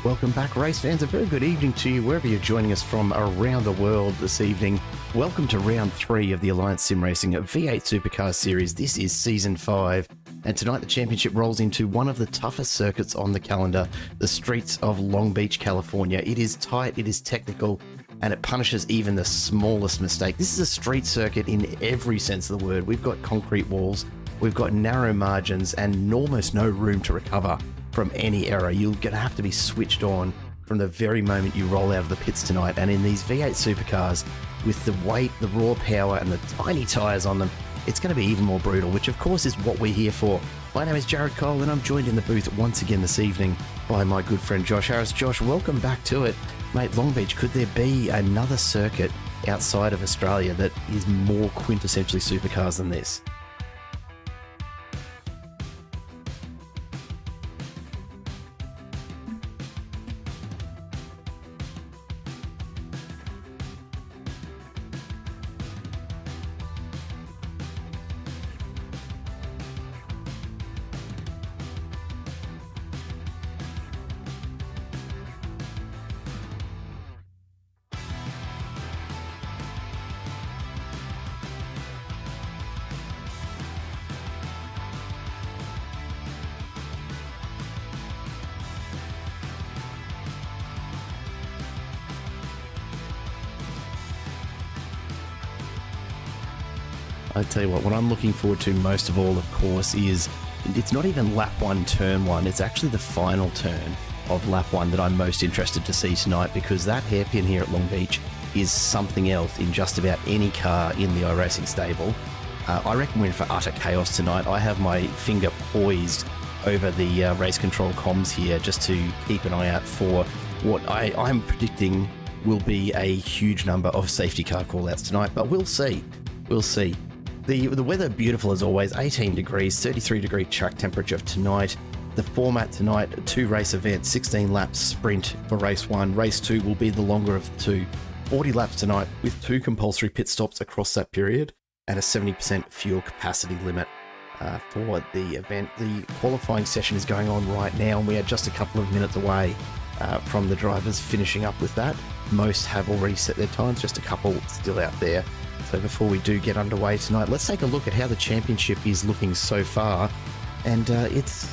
Welcome back, race fans. A very good evening to you wherever you're joining us from around the world this evening. Welcome to round 3 of the Alliance Sim Racing V8 Supercars series. This is season 5, and tonight the championship rolls into one of the toughest circuits on the calendar, the streets of Long Beach, California. It is tight, it is technical, and it punishes even the smallest mistake. This is a street circuit in every sense of the word. We've got concrete walls, we've got narrow margins, and almost no room to recover from any error. You're going to have to be switched on from the very moment you roll out of the pits tonight. And in these V8 supercars, with the weight, the raw power, and the tiny tyres on them, it's going to be even more brutal, which of course is what we're here for. My name is Jared Cole, and I'm joined in the booth once again this evening by my good friend Josh Harris. Josh, welcome back to it. Mate, Long Beach, could there be another circuit outside of Australia that is more quintessentially supercars than this? I tell you what I'm looking forward to most of all, of course, is it's not even lap one, turn one. It's actually the final turn of lap one that I'm most interested to see tonight, because that hairpin here at Long Beach is something else in just about any car in the iRacing stable. I reckon we're in for utter chaos tonight. I have my finger poised over the race control comms here just to keep an eye out for what I'm predicting will be a huge number of safety car call-outs tonight, but we'll see. We'll see. The weather beautiful as always, 18 degrees, 33 degree track temperature tonight. The format tonight, 2 race events, 16 laps sprint for race 1. Race 2 will be the longer of the two. 40 laps tonight with 2 compulsory pit stops across that period and a 70% fuel capacity limit for the event. The qualifying session is going on right now, and we are just a couple of minutes away from the drivers finishing up with that. Most have already set their times, just a couple still out there. So before we do get underway tonight, let's take a look at how the championship is looking so far. And it's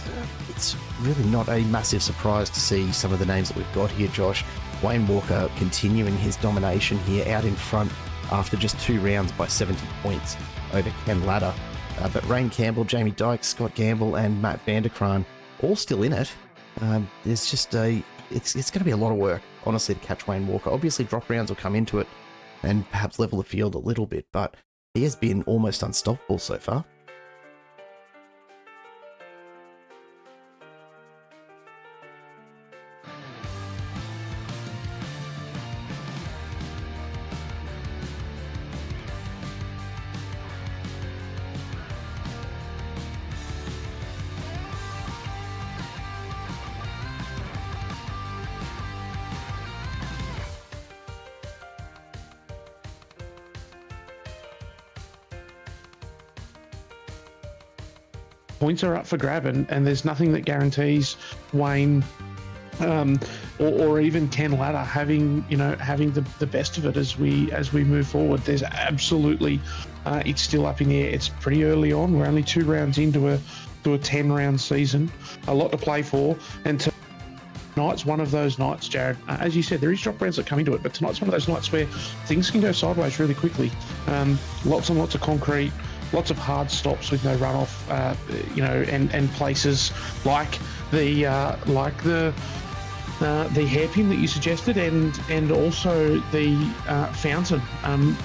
really not a massive surprise to see some of the names that we've got here, Josh. Wayne Walker continuing his domination here, out in front after just 2 rounds by 70 points over Ken Latta. But Ryan Campbell, Jamie Dykes, Scott Gamble and Matt Vanderkraan all still in it. There's just it's going to be a lot of work, honestly, to catch Wayne Walker. Obviously, drop rounds will come into it and perhaps level the field a little bit, but he has been almost unstoppable so far. Points are up for grab, and there's nothing that guarantees Wayne or even Ken Latta having the best of it as we move forward. There's absolutely it's still up in the air. It's pretty early on. We're only 2 rounds into a 10-round season. A lot to play for, and tonight's one of those nights, Jared. As you said, there is drop rounds that come into it, but tonight's one of those nights where things can go sideways really quickly. Lots and lots of concrete. Lots of hard stops with no runoff, and places like the hairpin that you suggested, and also the fountain,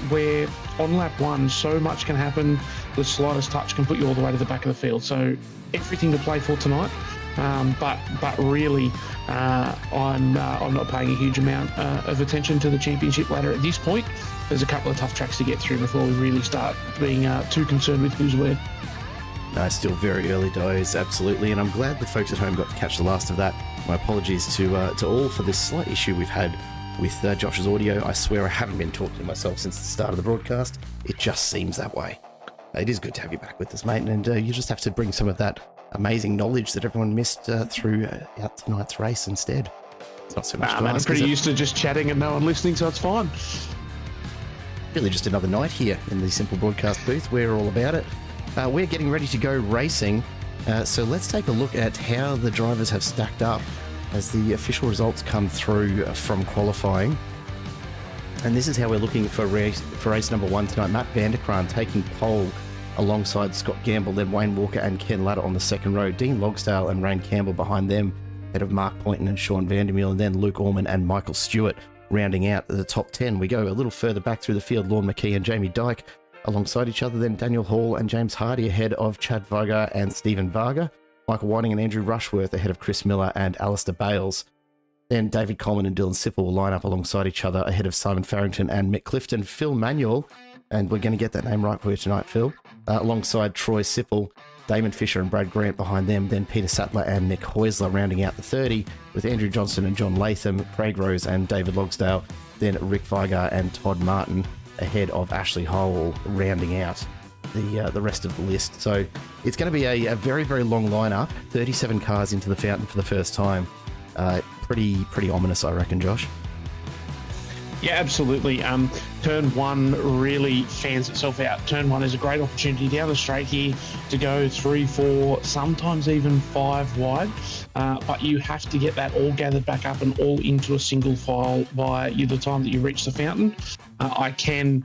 where on lap 1 so much can happen. The slightest touch can put you all the way to the back of the field. So everything to play for tonight. But really, I'm not paying a huge amount of attention to the championship ladder at this point. There's a couple of tough tracks to get through before we really start being too concerned with who's where. No, still very early days, absolutely, and I'm glad the folks at home got to catch the last of that. My apologies to all for this slight issue we've had with Josh's audio. I swear I haven't been talking to myself since the start of the broadcast. It just seems that way. It is good to have you back with us, mate, and you just have to bring some of that amazing knowledge that everyone missed through out tonight's race instead. It's not so much to I'm ask, pretty used to just chatting and no one listening, so it's fine. Really just another night here in the Simple Broadcast booth. We're all about it. We're getting ready to go racing, so let's take a look at how the drivers have stacked up as the official results come through from qualifying. And this is how we're looking for race number 1 tonight. Matt Vanderkraan taking pole alongside Scott Gamble, then Wayne Walker and Ken Latta on the second row. Dean Logsdale and Ryan Campbell behind them. ahead of Mark Poynton and Sean Vandermeer, and then Luke Orman and Michael Stewart rounding out the top 10. We go a little further back through the field. Lorne McKee and Jamie Dyke alongside each other. Then Daniel Hall and James Hardy ahead of Chad Varga and Stephen Varga. Michael Whiting and Andrew Rushworth ahead of Chris Miller and Alistair Bales. Then David Coleman and Dylan Sipple will line up alongside each other ahead of Simon Farrington and Mick Clifton. Phil Manuel, and we're going to get that name right for you tonight, Phil, alongside Troy Sipple, Damon Fisher and Brad Grant behind them. Then Peter Sattler and Nick Heusler rounding out the 30 with Andrew Johnston and John Latham, Craig Rose and David Logsdale. Then Rick Vigar and Todd Martin ahead of Ashley Howell rounding out the rest of the list. So it's going to be a very, very long lineup. 37 cars into the fountain for the first time. Pretty ominous, I reckon, Josh. Yeah, absolutely. Turn 1 really fans itself out. Turn 1 is a great opportunity down the straight here to go 3, 4, sometimes even 5 wide. But you have to get that all gathered back up and all into a single file by the time that you reach the fountain. I can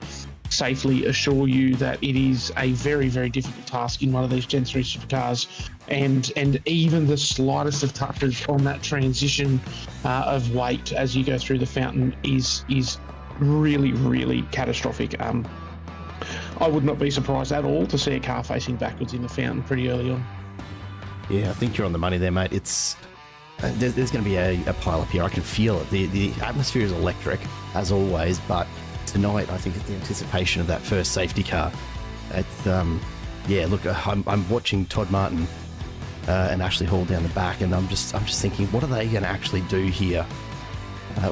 safely assure you that it is a very, very difficult task in one of these Gen 3 supercars, and even the slightest of touches on that transition of weight as you go through the fountain is really, really catastrophic. I would not be surprised at all to see a car facing backwards in the fountain pretty early on. Yeah, I think you're on the money there, mate. It's there's going to be a pile up here. I can feel it. The atmosphere is electric as always, but tonight I think it's the anticipation of that first safety car. It's look, I'm watching Todd Martin and Ashley Hall down the back, and I'm just thinking, what are they going to actually do here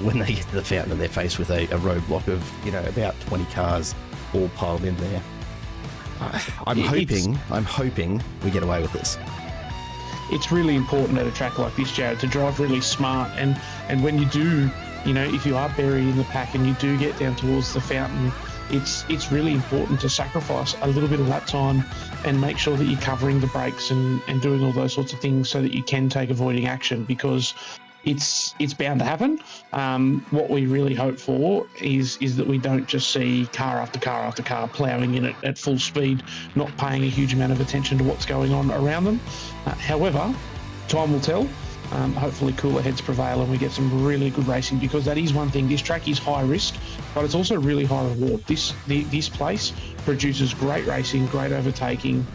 when they get to the fountain and they're faced with a roadblock of about 20 cars all piled in there. I'm hoping we get away with this. It's really important at a track like this, Jared, to drive really smart, and when you do, if you are buried in the pack and you do get down towards the fountain, it's really important to sacrifice a little bit of lap time and make sure that you're covering the brakes and doing all those sorts of things so that you can take avoiding action, because it's bound to happen. What we really hope for is that we don't just see car after car after car ploughing in at full speed, not paying a huge amount of attention to what's going on around them. However, time will tell. Hopefully cooler heads prevail and we get some really good racing, because that is one thing. This track is high risk, but it's also really high reward. This place produces great racing, great overtaking.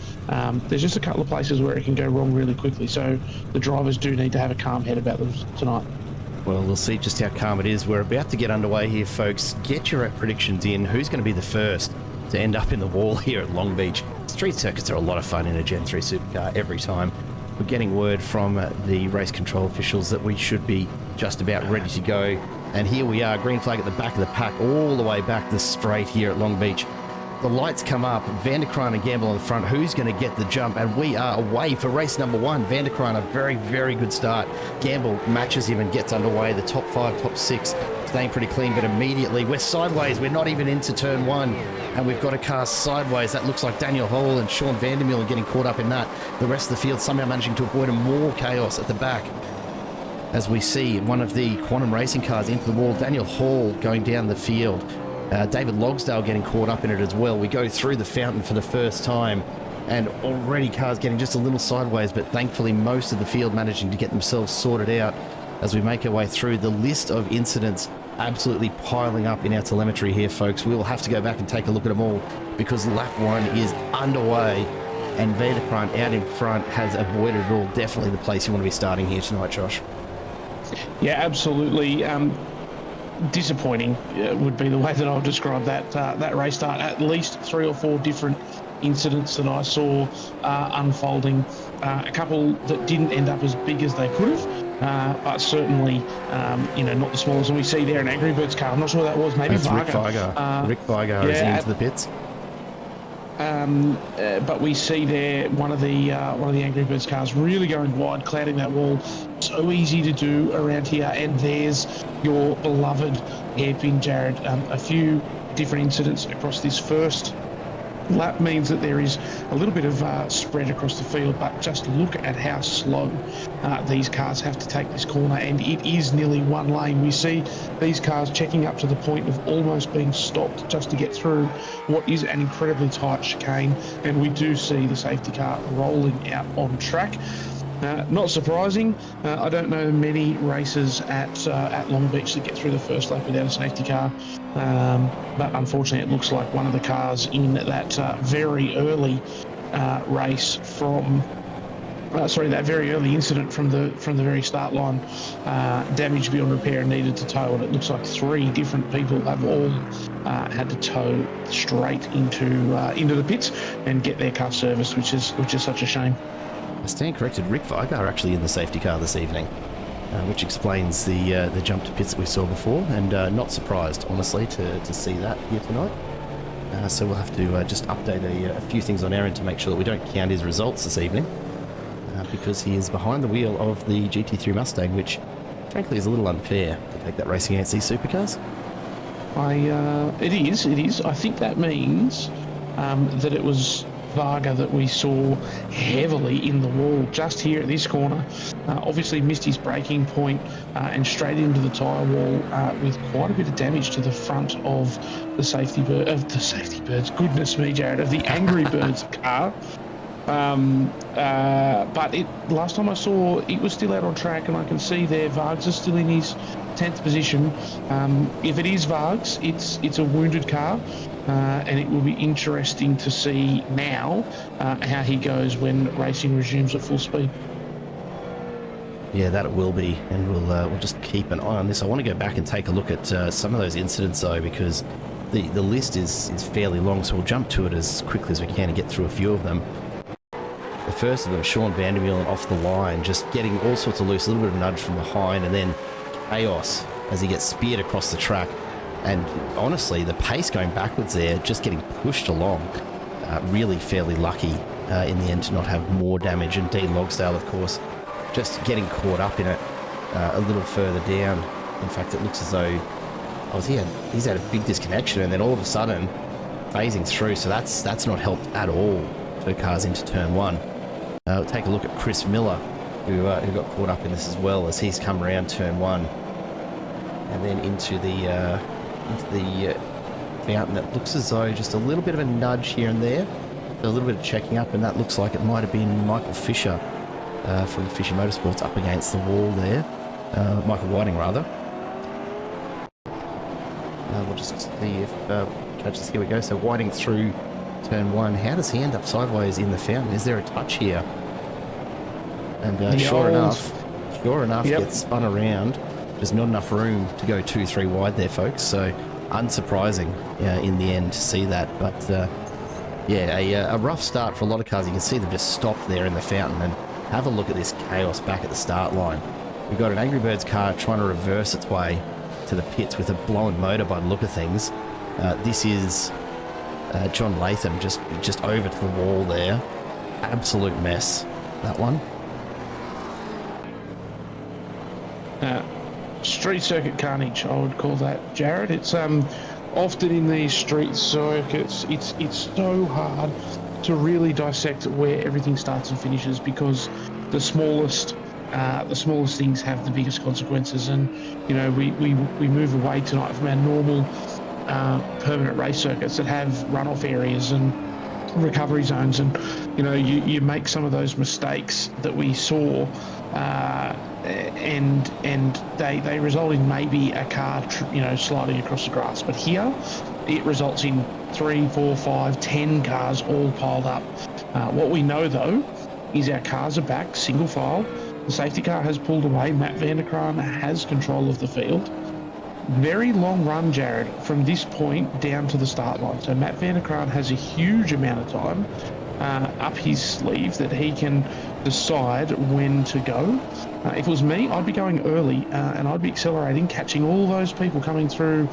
There's just a couple of places where it can go wrong really quickly, so the drivers do need to have a calm head about them tonight. Well, we'll see just how calm it is. We're about to get underway here, folks. Get your predictions in. Who's going to be the first to end up in the wall here at Long Beach? Street circuits are a lot of fun in a Gen 3 supercar every time. We're getting word from the race control officials that we should be just about ready to go. And here we are, green flag at the back of the pack, all the way back the straight here at Long Beach. The lights come up, Vanderkraan and Gamble on the front. Who's going to get the jump? And we are away for race number 1. Vanderkraan, a very, very good start. Gamble matches him and gets underway. The top 5, top 6, staying pretty clean, but immediately we're sideways. We're not even into turn 1, and we've got a car sideways. That looks like Daniel Hall and Sean Vandermeer getting caught up in that. The rest of the field somehow managing to avoid more chaos at the back. As we see one of the Quantum Racing cars into the wall, Daniel Hall going down the field. David Logsdale getting caught up in it as well. We go through the fountain for the first time, and already cars getting just a little sideways, but thankfully most of the field managing to get themselves sorted out as we make our way through. The list of incidents absolutely piling up in our telemetry here, folks. We will have to go back and take a look at them all, because lap 1 is underway, and Vanderkraan out in front has avoided it all. Definitely the place you want to be starting here tonight, Josh. Yeah, absolutely. Disappointing would be the way that I would describe that race start. At least 3 or 4 different incidents that I saw unfolding. A couple that didn't end up as big as they could have, but certainly, not the smallest. And we see there an Angry Birds car. I'm not sure who that was. Maybe Varga. Rick Vigar is into the pits. But we see there one of the Angry Birds cars really going wide, clouding that wall. So easy to do around here. And there's your beloved hairpin, Jared. A few different incidents across this first lap means that there is a little bit of spread across the field, but just look at how slow these cars have to take this corner, and it is nearly one lane. We see these cars checking up to the point of almost being stopped just to get through what is an incredibly tight chicane, and we do see the safety car rolling out on track. Not surprising. I don't know many races at Long Beach that get through the first lap without a safety car, but unfortunately, it looks like one of the cars in that very early race from. That very early incident from the very start line, damaged beyond repair and needed to tow, and it looks like 3 different people have all had to tow straight into the pits and get their car serviced, which is such a shame. I stand corrected. Rick Vigar actually in the safety car this evening, which explains the jump to pits that we saw before, and not surprised honestly to see that here tonight. So we'll have to just update a few things on our end to make sure that we don't count his results this evening. Because he is behind the wheel of the GT3 Mustang, which frankly is a little unfair to take that racing against these supercars. It is. I think that means that it was Varga that we saw heavily in the wall just here at this corner. Obviously missed his braking point and straight into the tyre wall with quite a bit of damage to the front of the safety birds. Goodness me, Jared, of the Angry Birds car. But last time I saw it was still out on track, and I can see there Vargs is still in his 10th position. If it is Vargs, it's a wounded car, and it will be interesting to see now how he goes when racing resumes at full speed. Yeah, that it will be, and we'll just keep an eye on this. I want to go back and take a look at some of those incidents though, because the list is fairly long, so we'll jump to it as quickly as we can and get through a few of them. The first of them, Sean Vandermeulen off the line, just getting all sorts of loose, a little bit of a nudge from behind, and then chaos as he gets speared across the track. And honestly, the pace going backwards there, just getting pushed along. Really fairly lucky in the end to not have more damage. And Dean Logsdale, of course, just getting caught up in it a little further down. In fact, it looks as though he's had a big disconnection, and then all of a sudden phasing through. So that's not helped at all for cars into turn 1. We'll take a look at Chris Miller, who got caught up in this as well, as he's come around turn 1 and then into the fountain. It looks as though just a little bit of a nudge here and there, a little bit of checking up, and that looks like it might have been Michael Fisher from Fisher Motorsports up against the wall there. Michael Whiting, rather. We'll just see if judges, here we go. So Whiting through turn 1. How does he end up sideways in the fountain? Is there a touch here? And sure enough, yep, gets spun around. There's not enough room to go 2-3 wide there, folks. So unsurprising in the end to see that. But a rough start for a lot of cars. You can see them just stopped there in the fountain, and have a look at this chaos back at the start line. We've got an Angry Birds car trying to reverse its way to the pits with a blown motor by the look of things. This is John Latham just over to the wall there. Absolute mess, that one. Street circuit carnage, I would call that, Jared. It's often in these street circuits, it's so hard to really dissect where everything starts and finishes, because the smallest things have the biggest consequences. And you know, we move away tonight from our normal permanent race circuits that have runoff areas and recovery zones, and you know, you make some of those mistakes that we saw, and they result in maybe a car sliding across the grass. But here it results in 3, 4, 5, 10 cars all piled up. What we know though is our cars are back single file. The safety car has pulled away. Matt Vanderkraan has control of the field. Very long run, Jared, from this point down to the start line. So Matt Vanderkraan has a huge amount of time up his sleeve that he can decide when to go. If it was me, I'd be going early and I'd be accelerating, catching all those people coming through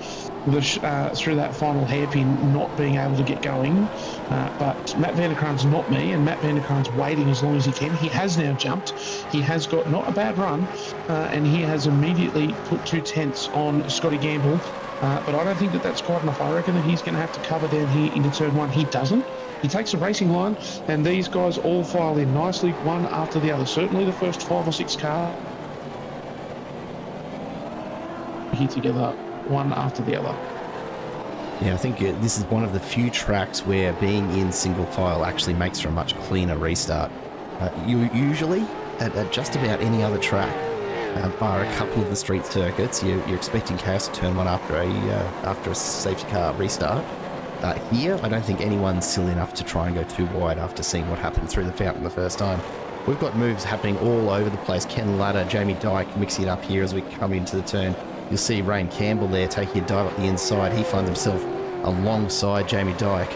through that final hairpin, not being able to get going. But Matt Vanderkraan's not me, and Matt Vanderkraan's waiting as long as he can. He has now jumped. He has got not a bad run, and he has immediately put 2 tenths on Scotty Gamble. But I don't think that that's quite enough. I reckon that he's going to have to cover down here into turn 1. He doesn't. He takes the racing line, and these guys all file in nicely, one after the other. Certainly the first 5 or 6 cars here together, one after the other. Yeah, I think this is one of the few tracks where being in single file actually makes for a much cleaner restart. Usually, at just about any other track, bar a couple of the street circuits. You're expecting chaos to turn one after a safety car restart. Here, I don't think anyone's silly enough to try and go too wide after seeing what happened through the fountain the first time. We've got moves happening all over the place. Ken Ladder, Jamie Dyke mixing it up here as we come into the turn. You'll see Rain Campbell there taking a dive up the inside. He finds himself alongside Jamie Dyke,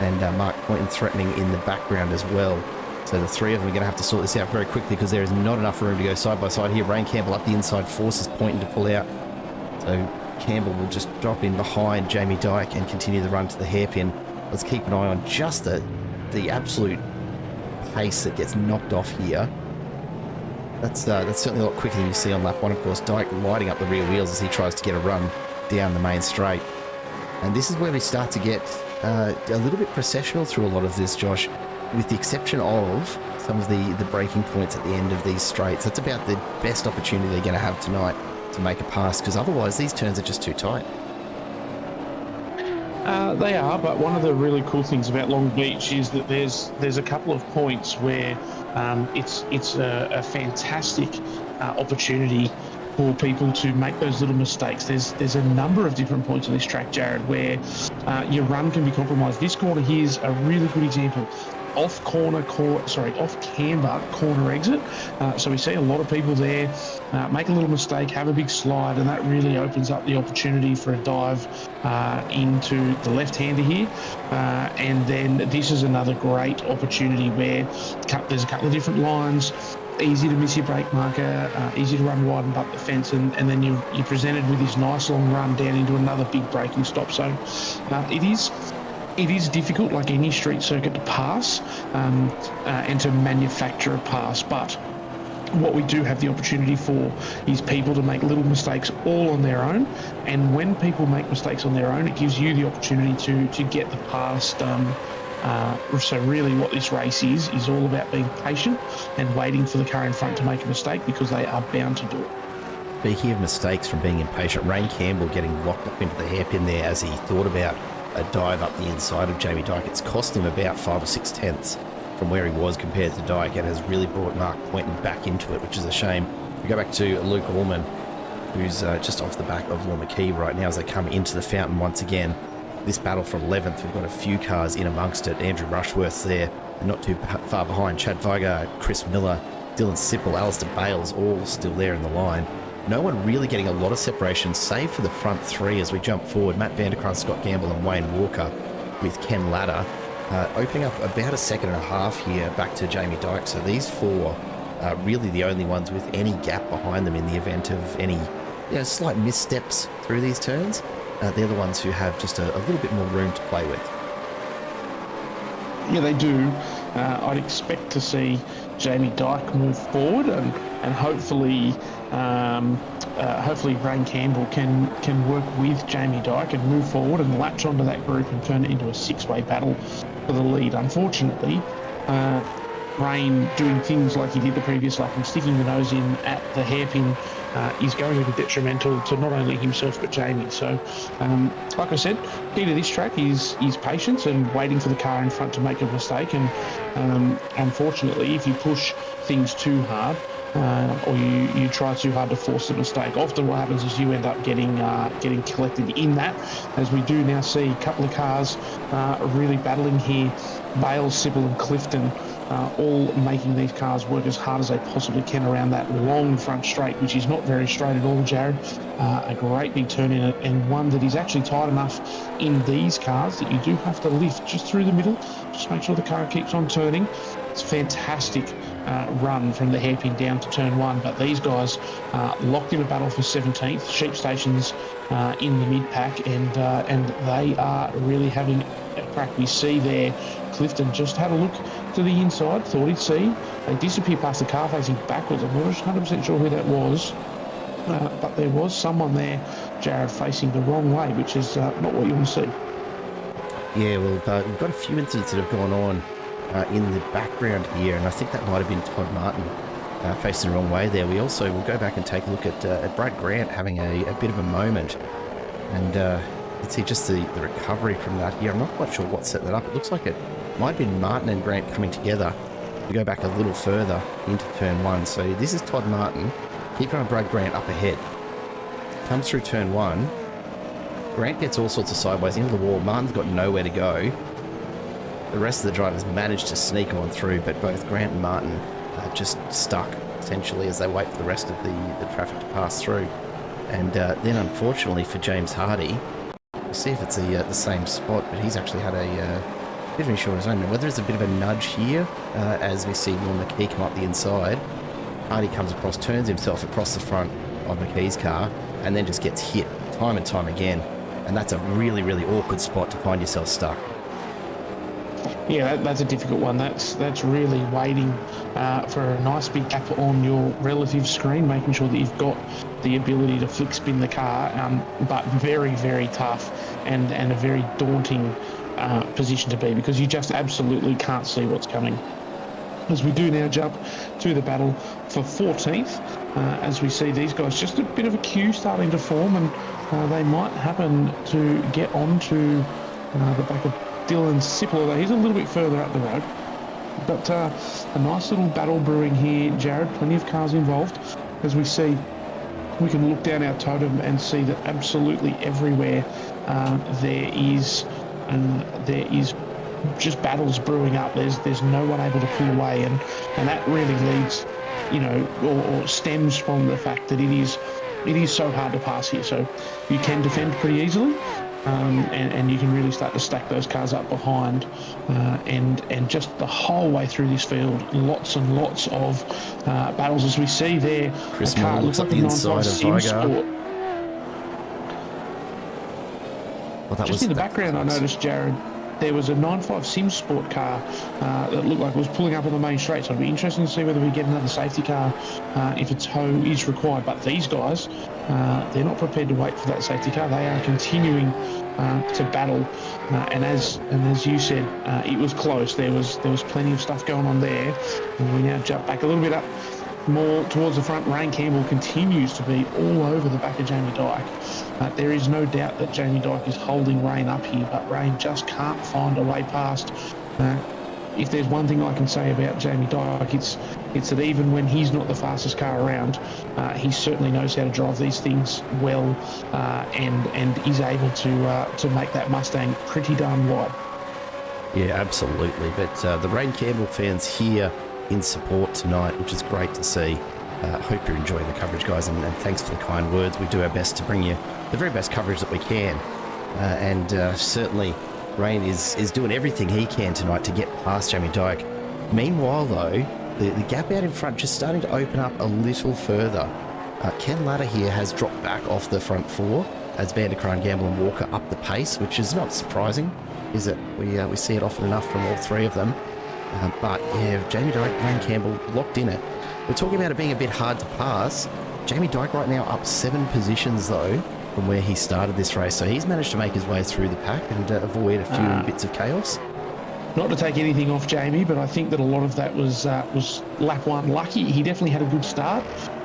and Mark Poynton threatening in the background as well. So the three of them are going to have to sort this out very quickly because there is not enough room to go side by side here. Rain Campbell up the inside forces Poynton to pull out. So Campbell will just drop in behind Jamie Dyke and continue the run to the hairpin. Let's keep an eye on just the absolute pace that gets knocked off here. That's certainly a lot quicker than you see on lap one, of course. Dyke lighting up the rear wheels as he tries to get a run down the main straight. And this is where we start to get a little bit processional through a lot of this, Josh, with the exception of some of the braking points at the end of these straights. That's about the best opportunity they're going to have tonight to make a pass, because otherwise these turns are just too tight. They are, but one of the really cool things about Long Beach is that there's a couple of points where it's a fantastic opportunity for people to make those little mistakes. There's a number of different points on this track, Jared, where your run can be compromised. This corner here is a really good example. Off camber corner exit. So we see a lot of people there make a little mistake, have a big slide, and that really opens up the opportunity for a dive into the left-hander here. And then this is another great opportunity where there's a couple of different lines. Easy to miss your brake marker, easy to run wide and butt the fence, and then you're presented with this nice long run down into another big braking stop zone. It is difficult, like any street circuit, to pass and to manufacture a pass, but what we do have the opportunity for is people to make little mistakes all on their own, and when people make mistakes on their own, it gives you the opportunity to get the pass done. So really what this race is all about being patient and waiting for the car in front to make a mistake, because they are bound to do it. Speaking of mistakes from being impatient, Rain Campbell getting locked up into the hairpin there as he thought about a dive up the inside of Jamie Dyke. It's cost him about 5 or 6 tenths from where he was compared to Dyke, and has really brought Mark Poynton back into it, which is a shame. We go back to Luke Allman, who's just off the back of Law McKee right now as they come into the fountain once again. This battle for 11th, we've got a few cars in amongst it. Andrew Rushworth's there, and not too far behind. Chad Vigar, Chris Miller, Dylan Sipple, Alistair Bales, all still there in the line. No one really getting a lot of separation, save for the front three as we jump forward. Matt Vanderkrant, Scott Gamble and Wayne Walker with Ken Ladder, opening up about a second and a half here back to Jamie Dyke. So these four are really the only ones with any gap behind them in the event of any slight missteps through these turns. They're the ones who have just a little bit more room to play with. Yeah, they do. I'd expect to see Jamie Dyke move forward, and hopefully Rain Campbell can work with Jamie Dyke and move forward and latch onto that group and turn it into a six-way battle for the lead. Unfortunately, Rain doing things like he did the previous lap and sticking the nose in at the hairpin is going to be detrimental to not only himself but Jamie. So, like I said, key to this track is patience and waiting for the car in front to make a mistake. And unfortunately, if you push things too hard, or you try too hard to force a mistake, often what happens is you end up getting collected in that, as we do now see a couple of cars really battling here. Bales, Sybil and Clifton all making these cars work as hard as they possibly can around that long front straight, which is not very straight at all, Jared. A great big turn in it, and one that is actually tight enough in these cars that you do have to lift just through the middle, just make sure the car keeps on turning. It's fantastic run from the hairpin down to turn one, but these guys locked in a battle for 17th. Sheep Station's in the mid-pack, and they are really having a crack. We see there Clifton just had a look to the inside, thought he'd see. They disappear past the car facing backwards. I'm not 100% sure who that was, but there was someone there, Jared, facing the wrong way, which is not what you want to see. Yeah, well, we've got a few incidents that have gone on in the background here, and I think that might have been Todd Martin facing the wrong way there. We also will go back and take a look at Brad Grant having a bit of a moment, and let's see just the recovery from that here. I'm not quite sure what set that up. It looks like it might have been Martin and Grant coming together We go back a little further into turn 1. So this is Todd Martin. Keep on Brad Grant up ahead. Comes through turn 1. Grant gets all sorts of sideways into the wall. Martin's got nowhere to go. The rest of the drivers managed to sneak him on through, but both Grant and Martin are just stuck, essentially, as they wait for the rest of the traffic to pass through. And then, unfortunately for James Hardy, we'll see if it's the same spot, but he's actually had a bit of an issue on his own. Whether it's a bit of a nudge here, as we see Will McKee come up the inside, Hardy comes across, turns himself across the front of McKee's car, and then just gets hit time and time again. And that's a really, really awkward spot to find yourself stuck. Yeah, that's a difficult one. That's really waiting for a nice big gap on your relative screen, making sure that you've got the ability to flick spin the car, but very, very tough and a very daunting position to be, because you just absolutely can't see what's coming. As we do now jump to the battle for 14th, as we see these guys, just a bit of a queue starting to form, and they might happen to get onto the back of Dylan Sipple, although he's a little bit further up the road. But a nice little battle brewing here, Jared. Plenty of cars involved. As we see, we can look down our totem and see that absolutely everywhere there is just battles brewing up. There's no one able to pull away, and that really leads, or stems from the fact that it is so hard to pass here. So you can defend pretty easily. And you can really start to stack those cars up behind, and just the whole way through this field, lots and lots of battles, as we see there. Chris a car looks like the inside of Vigar. Well, just in the background, I noticed, Jared, there was a 9.5 Sim Sport car that looked like it was pulling up on the main straight. So it'll be interesting to see whether we get another safety car if a tow is required. But these guys, they're not prepared to wait for that safety car. They are continuing to battle. And as you said, it was close. There was plenty of stuff going on there. And we now jump back a little bit up more towards the front. Rain Campbell continues to be all over the back of Jamie Dyke. There is no doubt that Jamie Dyke is holding Rain up here, but Rain just can't find a way past. If there's one thing I can say about Jamie Dyke, it's that even when he's not the fastest car around, he certainly knows how to drive these things well, and is able to make that Mustang pretty darn wide. Yeah, absolutely. But the Rain Campbell fans here in support tonight, which is great to see. Hope you're enjoying the coverage, guys, and thanks for the kind words. We do our best to bring you the very best coverage that we can, and certainly Rain is doing everything he can tonight to get past Jamie Dyke. Meanwhile, though, the gap out in front just starting to open up a little further. Ken Latta here has dropped back off the front four as Vanderkraan, Gamble and Walker up the pace, which is not surprising, is it? We see it often enough from all three of them. But yeah, Jamie Dyke, Rain Campbell locked in it. We're talking about it being a bit hard to pass. Jamie Dyke right now up 7 positions though from where he started this race, so he's managed to make his way through the pack and avoid a few bits of chaos. Not to take anything off Jamie, but I think that a lot of that was lap one lucky. He definitely had a good start.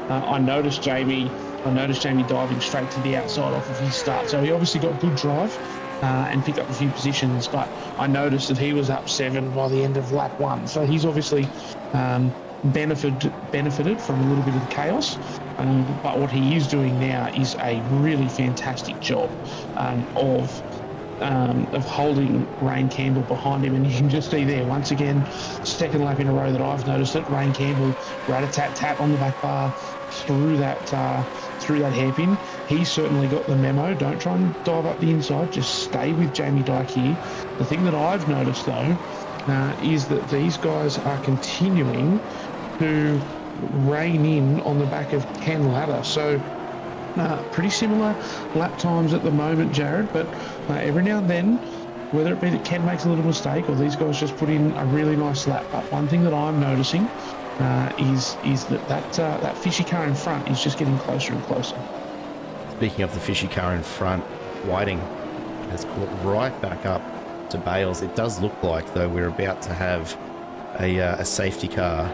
I noticed Jamie diving straight to the outside off of his start, so he obviously got good drive and picked up a few positions. But I noticed that he was up 7 by the end of lap 1, so he's obviously benefited from a little bit of the chaos. But what he is doing now is a really fantastic job of holding Rain Campbell behind him, and you can just see there once again, second lap in a row that I've noticed it. Rain Campbell rat-a-tat-tat on the back bar through that hairpin. He's certainly got the memo. Don't try and dive up the inside. Just stay with Jamie Dyke here. The thing that I've noticed though is that these guys are continuing to rein in on the back of Ken Latta. So pretty similar lap times at the moment, Jared, but every now and then, whether it be that Ken makes a little mistake or these guys just put in a really nice lap. But one thing that I'm noticing is that fishy car in front is just getting closer and closer. Speaking of the fishy car in front, Whiting has caught right back up to Bales. It does look like, though, we're about to have a safety car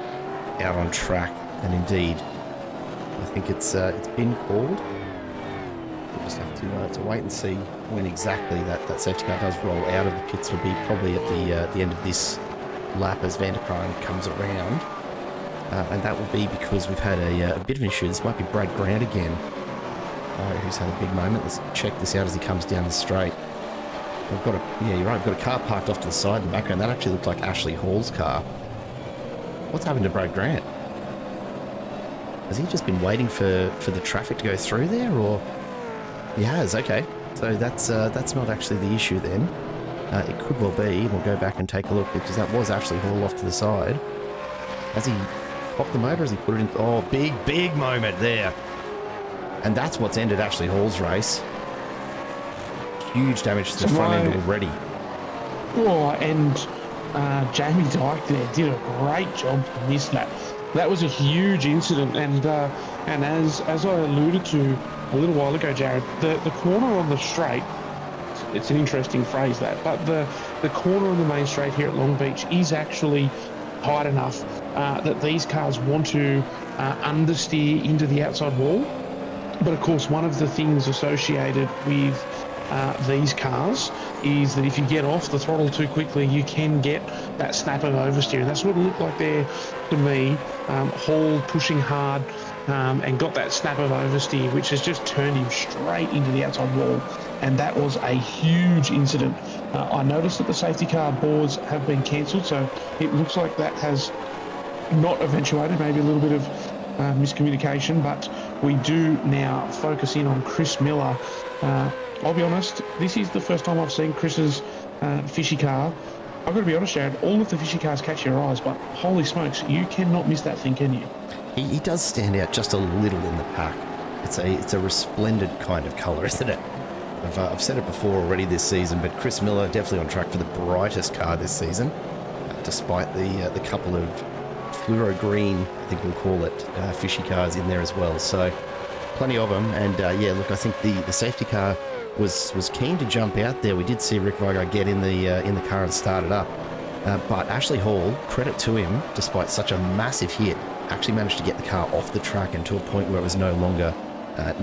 out on track, and indeed, I think it's been called. We'll just have to wait and see when exactly that safety car does roll out of the pits. It'll be probably at the end of this lap as Van der Kraan comes around. And that will be because we've had a bit of an issue. This might be Brad Grant again, who's had a big moment. Let's check this out as he comes down the straight. We've got yeah, you're right, we've got a car parked off to the side in the background. That actually looked like Ashley Hall's car. What's happened to Brad Grant? Has he just been waiting for the traffic to go through there, or? He has, okay. So that's not actually the issue then. It could well be. We'll go back and take a look, because that was Ashley Hall off to the side. Has he popped the motor? Has he put it in? Oh, big moment there. And that's what's ended Ashley Hall's race. Huge damage to the front end already. Oh, and Jamie Dyke there did a great job to miss that. That was a huge incident, and as I alluded to a little while ago, Jared, the corner on the straight, it's an interesting phrase that, but the corner on the main straight here at Long Beach is actually tight enough that these cars want to understeer into the outside wall. But of course, one of the things associated with these cars is that if you get off the throttle too quickly, you can get that snap of oversteer. And that's what it looked like there to me. Hall pushing hard and got that snap of oversteer, which has just turned him straight into the outside wall. And that was a huge incident. I noticed that the safety car boards have been cancelled, so it looks like that has not eventuated, maybe a little bit of miscommunication, but we do now focus in on Chris Miller. I'll be honest, this is the first time I've seen Chris's fishy car. I've got to be honest, Jared, all of the fishy cars catch your eyes, but holy smokes, you cannot miss that thing, can you? He does stand out just a little in the pack. It's a resplendent kind of colour, isn't it? I've said it before already this season, but Chris Miller definitely on track for the brightest car this season, despite the couple of fluoro green, I think we'll call it, fishy cars in there as well. So plenty of them, and yeah, look, I think the safety car was keen to jump out there. We did see Rick Vigar get in the car and start it up, but Ashley Hall, credit to him, despite such a massive hit, actually managed to get the car off the track and to a point where it was no longer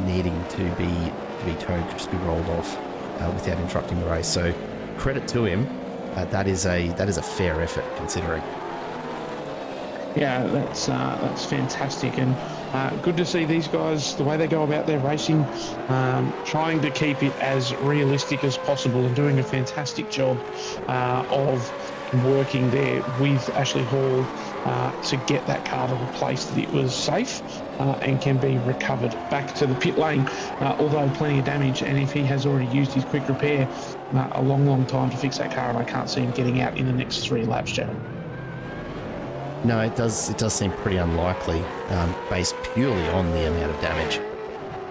needing to be towed, could just be rolled off without interrupting the race. So credit to him. That is a fair effort considering. Yeah, that's fantastic, and good to see these guys, the way they go about their racing, trying to keep it as realistic as possible and doing a fantastic job of working there with Ashley Hall to get that car to a place that it was safe and can be recovered back to the pit lane, although plenty of damage, and if he has already used his quick repair, a long time to fix that car, and I can't see him getting out in the next 3 laps, Jared. No, it does seem pretty unlikely, based purely on the amount of damage.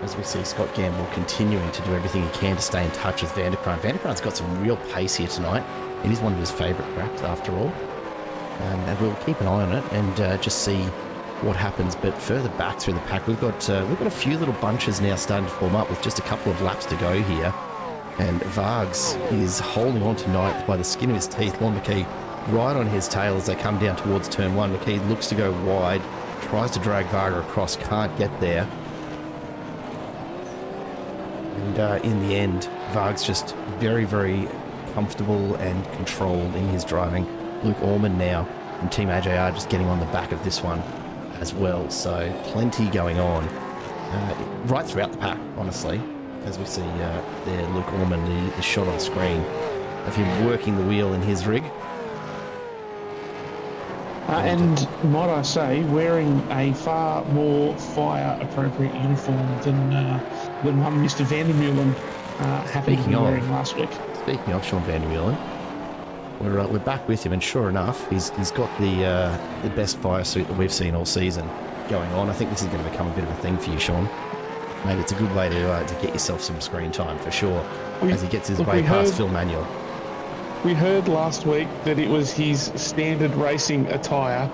As we see Scott Gamble continuing to do everything he can to stay in touch with Van der Kraan. Van der Kraan's got some real pace here tonight. It is one of his favourite tracks, after all. And we'll keep an eye on it and just see what happens. But further back through the pack, we've got a few little bunches now starting to form up with just a couple of laps to go here. And Vargs is holding on to ninth by the skin of his teeth. Lon McKee right on his tail as they come down towards turn 1. McKee looks to go wide, tries to drag Varga across, can't get there. And in the end, Varg's just very, very comfortable and controlled in his driving. Luke Orman now from Team AJR just getting on the back of this one as well. So plenty going on right throughout the pack, honestly, as we see there Luke Orman, the shot on screen of him working the wheel in his rig. And might I say, wearing a far more fire-appropriate uniform than one Mr. Vandermeulen happened to be wearing last week. Speaking of Sean Vandermeulen, we're back with him, and sure enough, he's got the best fire suit that we've seen all season going on. I think this is going to become a bit of a thing for you, Sean. Maybe it's a good way to get yourself some screen time for sure, as he gets his way past Phil Manuel. We heard last week that it was his standard racing attire,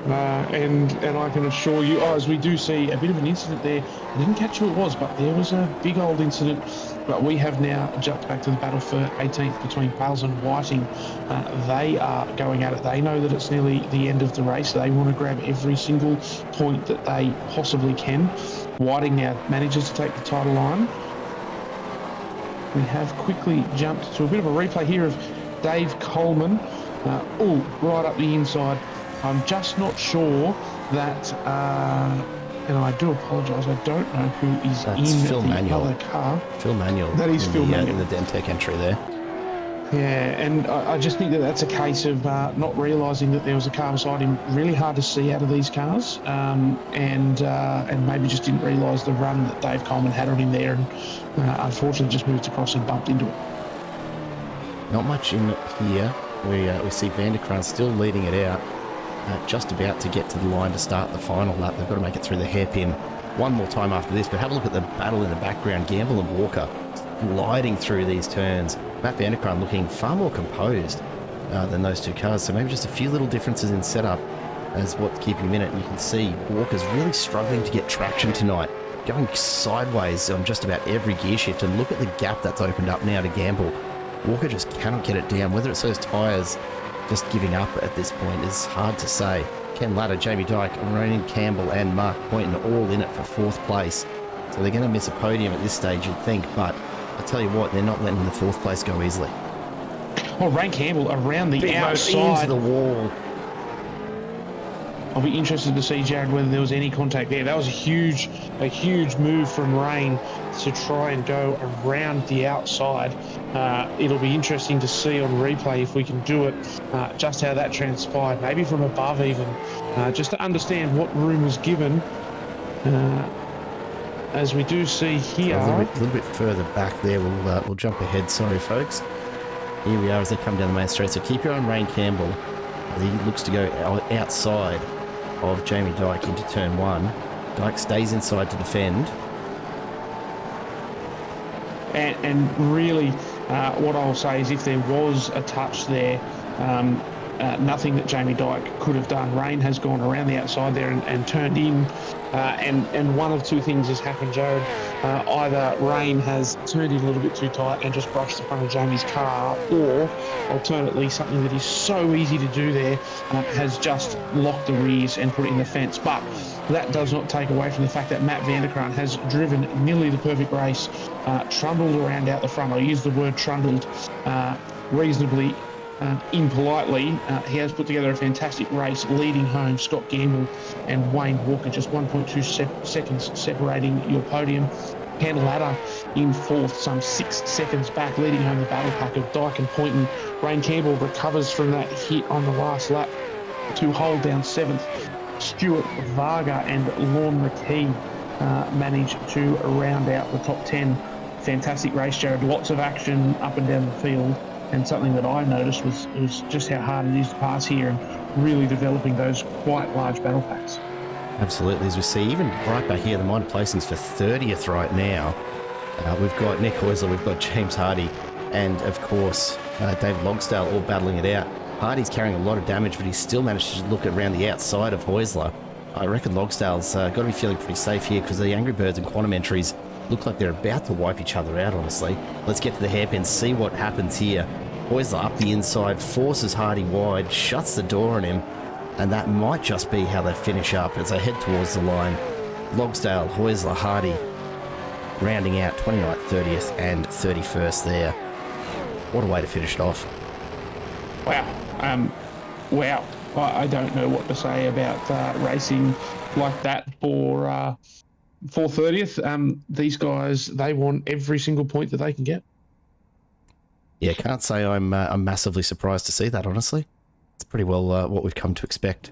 and I can assure you, as we do see a bit of an incident there. I didn't catch who it was, but there was a big old incident. But we have now jumped back to the battle for 18th between Pales and Whiting. They are going at it. They know that it's nearly the end of the race. They want to grab every single point that they possibly can. Whiting now manages to take the title line. We have quickly jumped to a bit of a replay here of Dave Coleman right up the inside. I'm just not sure that, and I do apologise, I don't know who is in Phil the Manuel. other car. Phil Manuel. That is Phil Manuel. In the Dentec entry there. Yeah, and I just think that that's a case of not realising that there was a car beside him. Really hard to see out of these cars, and maybe just didn't realise the run that Dave Coleman had on him there, and unfortunately just moved across and bumped into it. Not much in here. We see Vanderkraan still leading it out, just about to get to the line to start the final lap. They've got to make it through the hairpin one more time after this, but have a look at the battle in the background. Gamble and Walker gliding through these turns. Matt Vanderkraan looking far more composed than those two cars, so maybe just a few little differences in setup as what's keeping him in it. And you can see Walker's really struggling to get traction tonight, going sideways on just about every gear shift, and look at the gap that's opened up now to Gamble. Walker just cannot get it down. Whether it's those tyres just giving up at this point is hard to say. Ken Latta, Jamie Dyke, Ronan Campbell and Mark Poynton all in it for 4th place. So they're going to miss a podium at this stage, you'd think, but I tell you what, they're not letting the 4th place go easily. Well, Ray Campbell around the outside. Into the wall. I'll be interested to see, Jared, whether there was any contact there. That was a huge move from Rain to try and go around the outside. It'll be interesting to see on replay if we can do it, just how that transpired, maybe from above even, just to understand what room was given. As we do see here. A little bit further back there, we'll jump ahead, sorry folks. Here we are as they come down the main straight, so keep your eye on Rain Campbell as he looks to go outside of Jamie Dyke into turn 1. Dyke stays inside to defend. And really, what I'll say is if there was a touch there, nothing that Jamie Dyke could have done. Rain has gone around the outside there and turned in, and one of two things has happened, Jared. Either Rain has turned in a little bit too tight and just brushed the front of Jamie's car, or alternately something that is so easy to do there, has just locked the rears and put it in the fence. But that does not take away from the fact that Matt Vanderkraan has driven nearly the perfect race, trundled around out the front. I use the word trundled reasonably impolitely. He has put together a fantastic race, leading home Scott Gamble and Wayne Walker, just 1.2 seconds separating your podium. Ken Latta in 4th, some 6 seconds back, leading home the battle pack of Dyke and Poynton. Rain Campbell recovers from that hit on the last lap to hold down 7th. Stuart Varga and Lorne McKee manage to round out the top 10. Fantastic race, Jared. Lots of action up and down the field. And something that I noticed was just how hard it is to pass here and really developing those quite large battle packs. Absolutely, as we see, even right back here, the minor placings for 30th right now. We've got Nick Heusler, we've got James Hardy, and of course, David Logsdale all battling it out. Hardy's carrying a lot of damage, but he's still managed to look around the outside of Heusler. I reckon Logsdale's got to be feeling pretty safe here because the Angry Birds and Quantum entries look like they're about to wipe each other out, honestly. Let's get to the hairpin, see what happens here. Heusler up the inside, forces Hardy wide, shuts the door on him, and that might just be how they finish up as they head towards the line. Logsdale, Heusler, Hardy, rounding out 29th, 30th, and 31st there. What a way to finish it off. Wow. Wow. I don't know what to say about racing like that for 30th. These guys, they want every single point that they can get. Yeah, can't say I'm massively surprised to see that, honestly. It's pretty well what we've come to expect,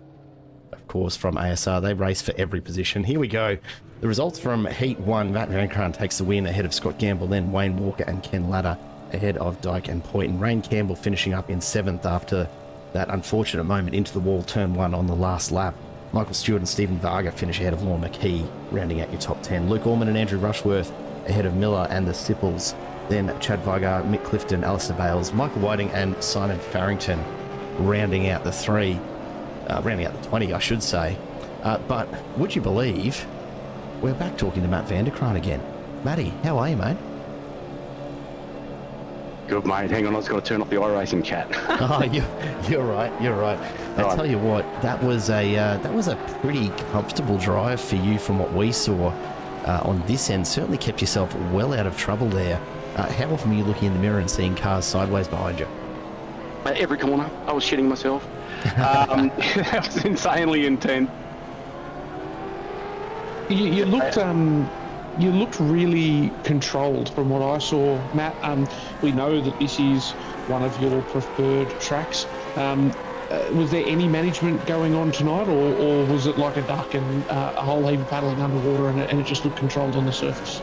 of course, from ASR. They race for every position. Here we go. The results from Heat 1. Matt Vanderkraan takes the win ahead of Scott Gamble, then Wayne Walker and Ken Latta ahead of Dyke and Poynton. Rain Campbell finishing up in 7th after that unfortunate moment into the wall, turn 1 on the last lap. Michael Stewart and Stephen Varga finish ahead of Lorne McKee, rounding out your top 10. Luke Orman and Andrew Rushworth ahead of Miller and the Sipples. Then Chad Varga, Mick Clifton, Alistair Bales, Michael Whiting and Simon Farrington rounding out the 3. Rounding out the 20, I should say. But would you believe we're back talking to Matt Vanderkraan again. Matty, how are you, mate? Good, mate. Hang on, I was going to turn off the iRacing chat. Oh, you're right. I tell you what, that was a pretty comfortable drive for you from what we saw on this end. Certainly kept yourself well out of trouble there. How often were you looking in the mirror and seeing cars sideways behind you? Every corner, I was shitting myself. That was insanely intense. You looked really controlled from what I saw, Matt. We know that this is one of your preferred tracks. Was there any management going on tonight, or was it like a duck and a whole heap of paddling underwater and it just looked controlled on the surface?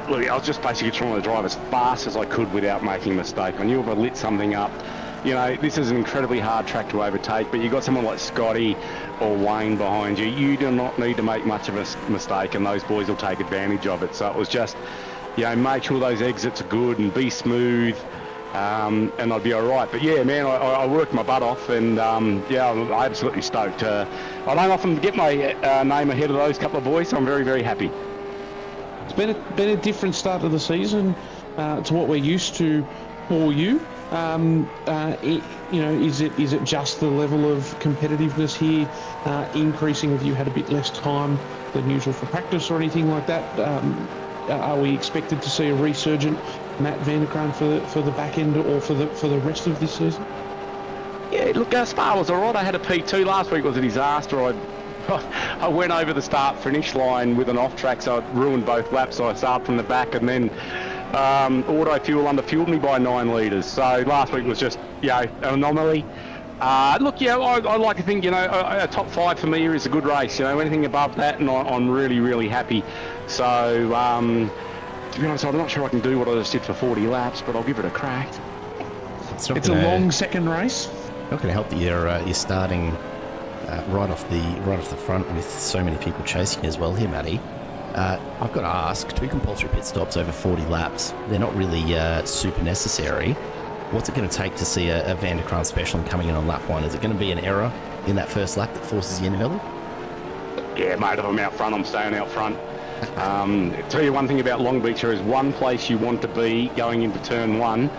Look, I was just basically trying to drive as fast as I could without making a mistake. I knew if I lit something up, this is an incredibly hard track to overtake, but you've got someone like Scotty or Wayne behind you. You do not need to make much of a mistake, and those boys will take advantage of it. So it was just, make sure those exits are good and be smooth, and I'd be all right. But yeah, man, I worked my butt off, and I'm absolutely stoked. I don't often get my name ahead of those couple of boys, so I'm very, very happy. It's been a different start to the season to what we're used to for you. Is it just the level of competitiveness here increasing? Have you had a bit less time than usual for practice or anything like that? Are we expected to see a resurgent Matt Vanderkraan for the back end or for the rest of this season? Yeah, look, Spa was all right. I had a P2 last week. Was a disaster. I went over the start-finish line with an off-track, so it ruined both laps. So I started from the back, and then auto-fuel underfueled me by 9 litres. So last week was just, an anomaly. I like to think, a top 5 for me is a good race. Anything above that, and I'm really, really happy. So, to be honest, I'm not sure I can do what I just did for 40 laps, but I'll give it a crack. It's a long second race. Not going to help that you're starting right off the front with so many people chasing as well here, Matty. I've got to ask, 2 compulsory pit stops over 40 laps. They're not really super necessary. What's it going to take to see a Vanderkraan special coming in on lap 1? Is it going to be an error in that first lap that forces you in early? Yeah, mate, if I'm out front, I'm staying out front. Tell you one thing about Long Beach, there is one place you want to be going into turn 1,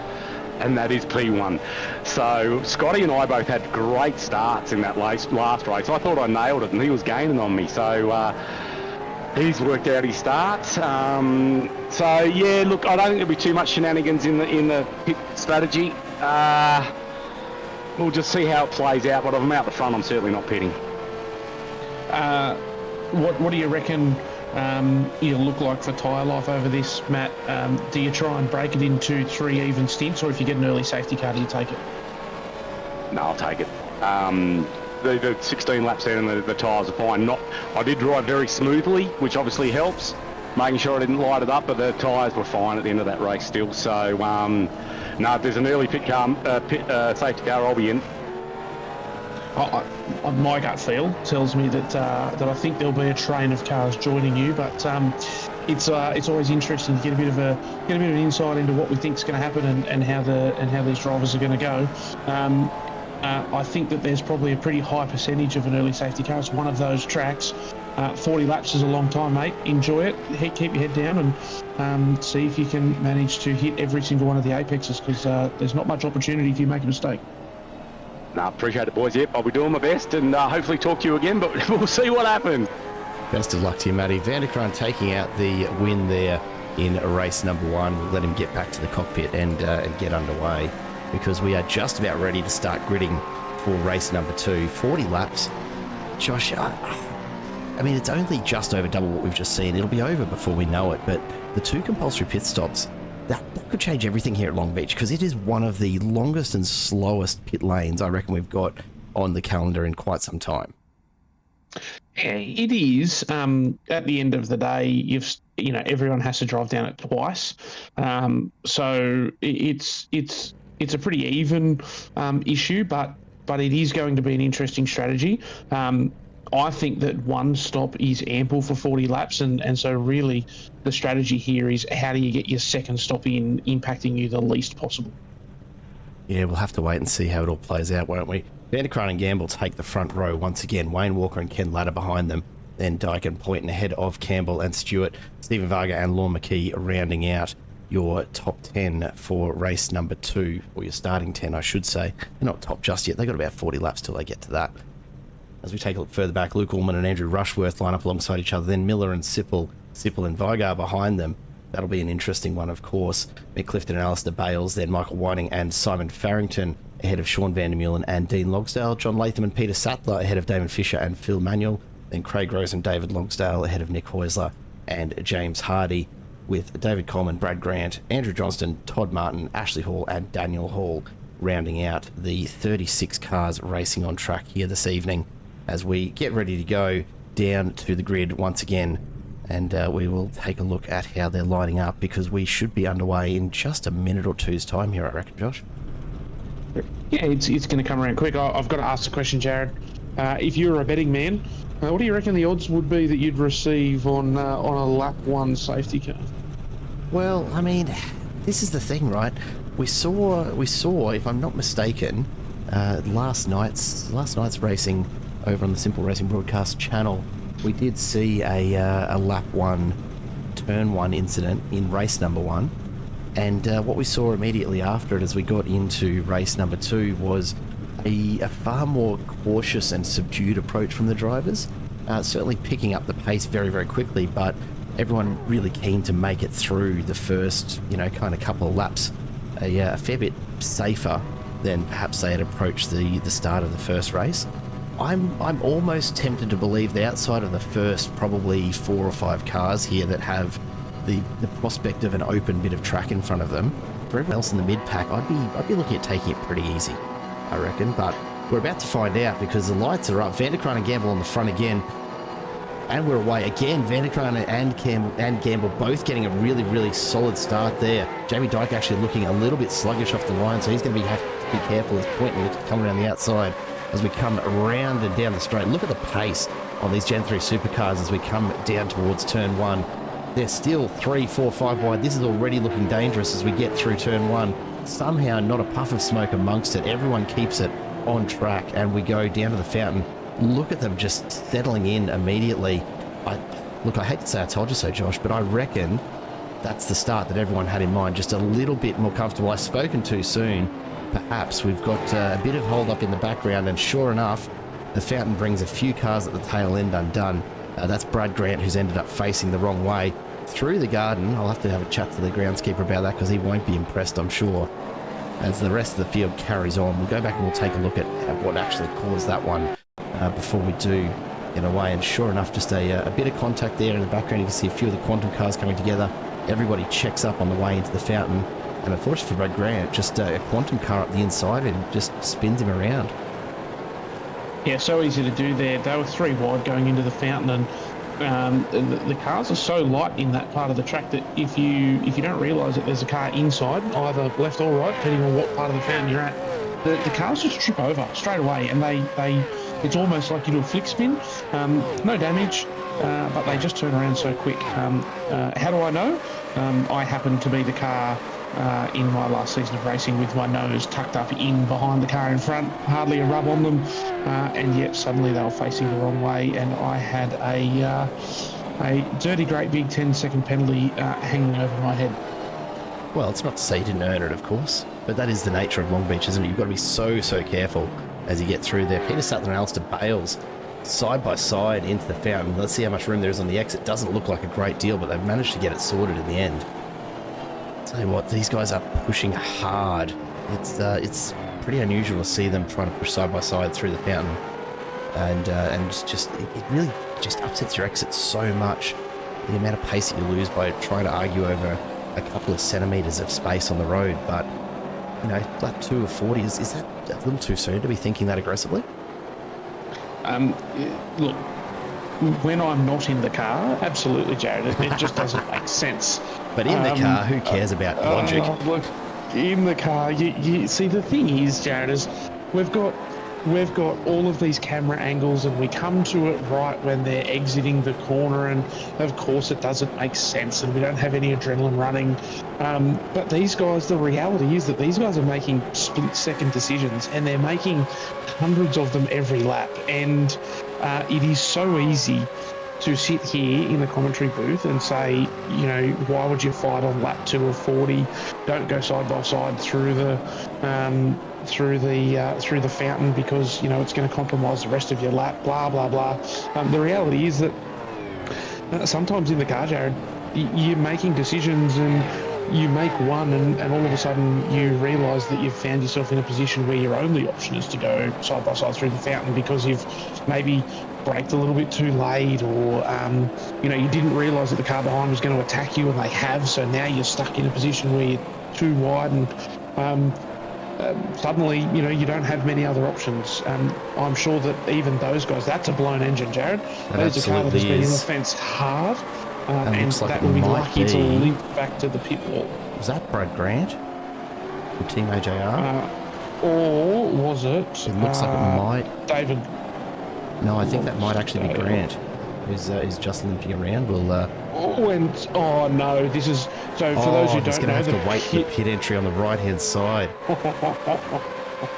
and that is P1. So Scotty and I both had great starts in that last race. I thought I nailed it, and he was gaining on me. So he's worked out his starts. Look, I don't think there'll be too much shenanigans in the pit strategy. We'll just see how it plays out. But if I'm out the front, I'm certainly not pitting. What do you reckon you'll look like for tyre life over this, Matt? Do you try and break it into 3 even stints, or if you get an early safety car, do you take it? No, I'll take it. The 16 laps in and the tyres are fine. I did drive very smoothly, which obviously helps, making sure I didn't light it up, but the tyres were fine at the end of that race still. So, no, if there's an early safety car, I'll be in. My gut feel tells me that I think there'll be a train of cars joining you, but it's always interesting to get a bit of an insight into what we think is going to happen and how these drivers are going to go. I think that there's probably a pretty high percentage of an early safety car. It's one of those tracks. 40 laps is a long time, mate. Enjoy it. Keep your head down and see if you can manage to hit every single one of the apexes, because there's not much opportunity if you make a mistake. No, appreciate it, boys. Yep, I'll be doing my best, and hopefully talk to you again, but we'll see what happens. Best of luck to you, Matty. Vanderkraan taking out the win there in race number 1. We'll let him get back to the cockpit and get underway, because we are just about ready to start gridding for race number 2. 40 laps. Josh, I mean, it's only just over double what we've just seen. It'll be over before we know it, but the 2 compulsory pit stops, that could change everything here at Long Beach, because it is one of the longest and slowest pit lanes I reckon we've got on the calendar in quite some time. Yeah, it is. At the end of the day, everyone has to drive down it twice. So it's a pretty even issue, but it is going to be an interesting strategy. I think that 1 stop is ample for 40 laps, and so really the strategy here is how do you get your second stop in impacting you the least possible. Yeah, we'll have to wait and see how it all plays out, won't we? Vanderkraan and Gamble take the front row once again. Wayne Walker and Ken Latta behind them. Then Dyke and Poynton ahead of Campbell and Stewart. Stephen Varga and Lorne McKee rounding out your top 10 for race number 2, or your starting 10, I should say. They're not top just yet. They've got about 40 laps till they get to that. As we take a look further back, Luke Ullman and Andrew Rushworth line up alongside each other. Then Miller and Sipple and Vigar behind them. That'll be an interesting one, of course. Mick Clifton and Alistair Bales. Then Michael Whiting and Simon Farrington ahead of Sean Van der Meulen and Dean Logsdale. John Latham and Peter Sattler ahead of Damon Fisher and Phil Manuel. Then Craig Rose and David Longsdale ahead of Nick Heusler and James Hardy, with David Coleman, Brad Grant, Andrew Johnston, Todd Martin, Ashley Hall and Daniel Hall rounding out the 36 cars racing on track here this evening as we get ready to go down to the grid once again. And we will take a look at how they're lining up, because we should be underway in just a minute or two's time here, I reckon, Josh. Yeah, it's going to come around quick. I've got to ask the question, Jared. If you were a betting man, what do you reckon the odds would be that you'd receive on a lap 1 safety car? Well, I mean, this is the thing, right? We saw, if I'm not mistaken, last night's racing over on the Simple Racing Broadcast channel. We did see a lap 1, turn 1 incident in race number 1, and what we saw immediately after it as we got into race number 2 was a far more cautious and subdued approach from the drivers, certainly picking up the pace very, very quickly, but everyone really keen to make it through the first, kind of couple of laps a fair bit safer than perhaps they had approached the start of the first race. I'm almost tempted to believe that outside of the first probably 4 or 5 cars here that have the prospect of an open bit of track in front of them, for everyone else in the mid-pack, I'd be looking at taking it pretty easy, I reckon. But we're about to find out, because the lights are up. Vanderkraan and Gamble on the front again, and we're away again. Vanderkraan and Gamble both getting a really, really solid start there. Jamie Dyke actually looking a little bit sluggish off the line, so he's going to have to be careful as Pointley coming around the outside as we come around and down the straight. Look at the pace on these Gen 3 supercars as we come down towards turn 1. They're still 3, 4, 5 wide. This is already looking dangerous as we get through turn 1. Somehow not a puff of smoke amongst it. Everyone keeps it on track, and we go down to the fountain. Look at them just settling in immediately. I hate to say I told you so, Josh, but I reckon that's the start that everyone had in mind. Just a little bit more comfortable. I've spoken too soon. Perhaps we've got a bit of hold up in the background, and sure enough, the fountain brings a few cars at the tail end undone. That's Brad Grant, who's ended up facing the wrong way through the garden. I'll have to have a chat to the groundskeeper about that, because he won't be impressed, I'm sure, as the rest of the field carries on. We'll go back and we'll take a look at what actually caused that one before we do get away. And sure enough, just a bit of contact there in the background. You can see a few of the quantum cars coming together. Everybody checks up on the way into the fountain. And unfortunately for Brad Grant, just a quantum car up the inside and just spins him around. Yeah, so easy to do there. They were 3 wide going into the fountain, and the cars are so light in that part of the track that if you don't realise that there's a car inside, either left or right, depending on what part of the fountain you're at, the cars just trip over straight away, and they it's almost like you do a flick spin. No damage, but they just turn around so quick. How do I know? I happen to be the car in my last season of racing with my nose tucked up in behind the car in front, hardly a rub on them, and yet suddenly they were facing the wrong way, and I had a dirty great big 10-second penalty hanging over my head. Well, it's not to say you didn't earn it, of course, but that is the nature of Long Beach, isn't it? You've got to be so careful as you get through there. Peter Sattler and Alistair Bales side by side into the fountain. Let's see how much room there is on the exit. Doesn't look like a great deal, but they've managed to get it sorted in the end. Tell you what, these guys are pushing hard. It's pretty unusual to see them trying to push side by side through the fountain, and it really just upsets your exit so much. The amount of pace that you lose by trying to argue over a couple of centimeters of space on the road. But lap 2 of 40 is that a little too soon to be thinking that aggressively? Look, when I'm not in the car, absolutely, Jared. It just doesn't make sense. But in the car, who cares about logic? Look, in the car, you see, the thing is, Jared, is we've got all of these camera angles, and we come to it right when they're exiting the corner, and of course it doesn't make sense, and we don't have any adrenaline running. But these guys, the reality is that these guys are making split-second decisions, and they're making hundreds of them every lap, and it is so easy to sit here in the commentary booth and say, why would you fight on lap 2 of 40? Don't go side by side through the fountain, because it's going to compromise the rest of your lap. Blah blah blah. The reality is that sometimes in the car, Jared, you're making decisions, and you make one, and all of a sudden you realise that you've found yourself in a position where your only option is to go side by side through the fountain because you've maybe braked a little bit too late, or you didn't realise that the car behind was going to attack you, and they have. So now you're stuck in a position where you're too wide, and suddenly you don't have many other options. I'm sure that even those guys, that's a blown engine, Jared. That is a car that has been in the fence hard, and that will be lucky to limp back to the pit wall. Was that Brad Grant from Team AJR? Or was it? It looks like it might. David. No, I think that might actually be Grant, who's just limping around. We'll. Oh no! This is so. For those who don't know, he's going to have to wait for the pit entry on the right-hand side.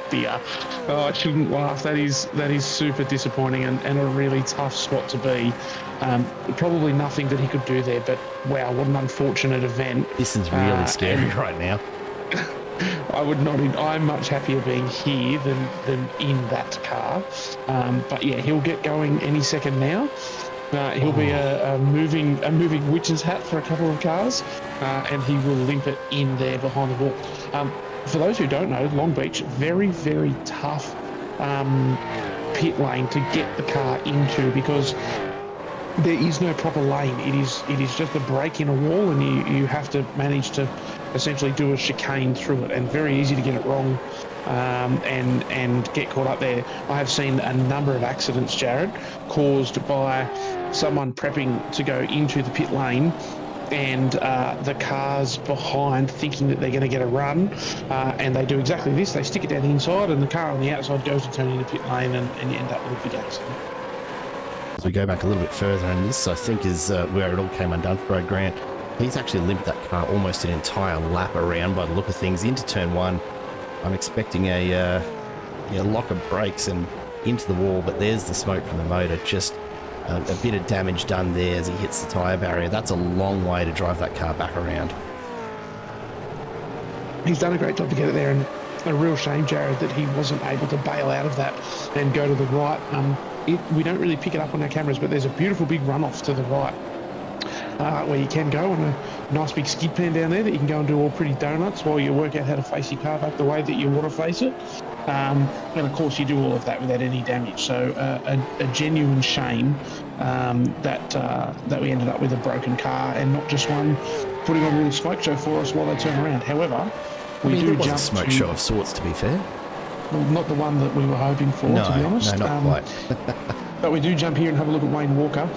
Dear. Oh, I shouldn't laugh. That is super disappointing and a really tough spot to be. Probably nothing that he could do there, but wow, what an unfortunate event. This is really scary right now. I would not. I'm much happier being here than in that car. But yeah, he'll get going any second now. He'll be a moving witch's hat for a couple of cars, and he will limp it in there behind the wall. For those who don't know, Long Beach, very, very tough pit lane to get the car into because there is no proper lane. It is just a break in a wall, and you have to manage to essentially do a chicane through it, and very easy to get it wrong and get caught up there. I have seen a number of accidents, Jared, caused by someone prepping to go into the pit lane and the cars behind thinking that they're going to get a run, and they do exactly this. They stick it down the inside, and the car on the outside goes to turn into pit lane, and you end up with a big accident. As we go back a little bit further, and this I think is where it all came undone for Brad Grant. He's actually limped that car almost an entire lap around by the look of things into turn one. I'm expecting a lock of brakes and into the wall, but there's the smoke from the motor. Just a bit of damage done there as he hits the tyre barrier. That's a long way to drive that car back around. He's done a great job to get it there, and a real shame, Jared, that he wasn't able to bail out of that and go to the right. We don't really pick it up on our cameras, but there's a beautiful big runoff to the right where you can go, and a nice big skid pan down there that you can go and do all pretty donuts while you work out how to face your car back the way that you want to face it. And of course you do all of that without any damage. So a genuine shame that we ended up with a broken car and not just one putting on a little smoke show for us while they turn around. However, we do jump a smoke show of sorts, to be fair. Well, not the one that we were hoping for, to be honest. No, not quite. But we do jump here and have a look at Wayne Walker.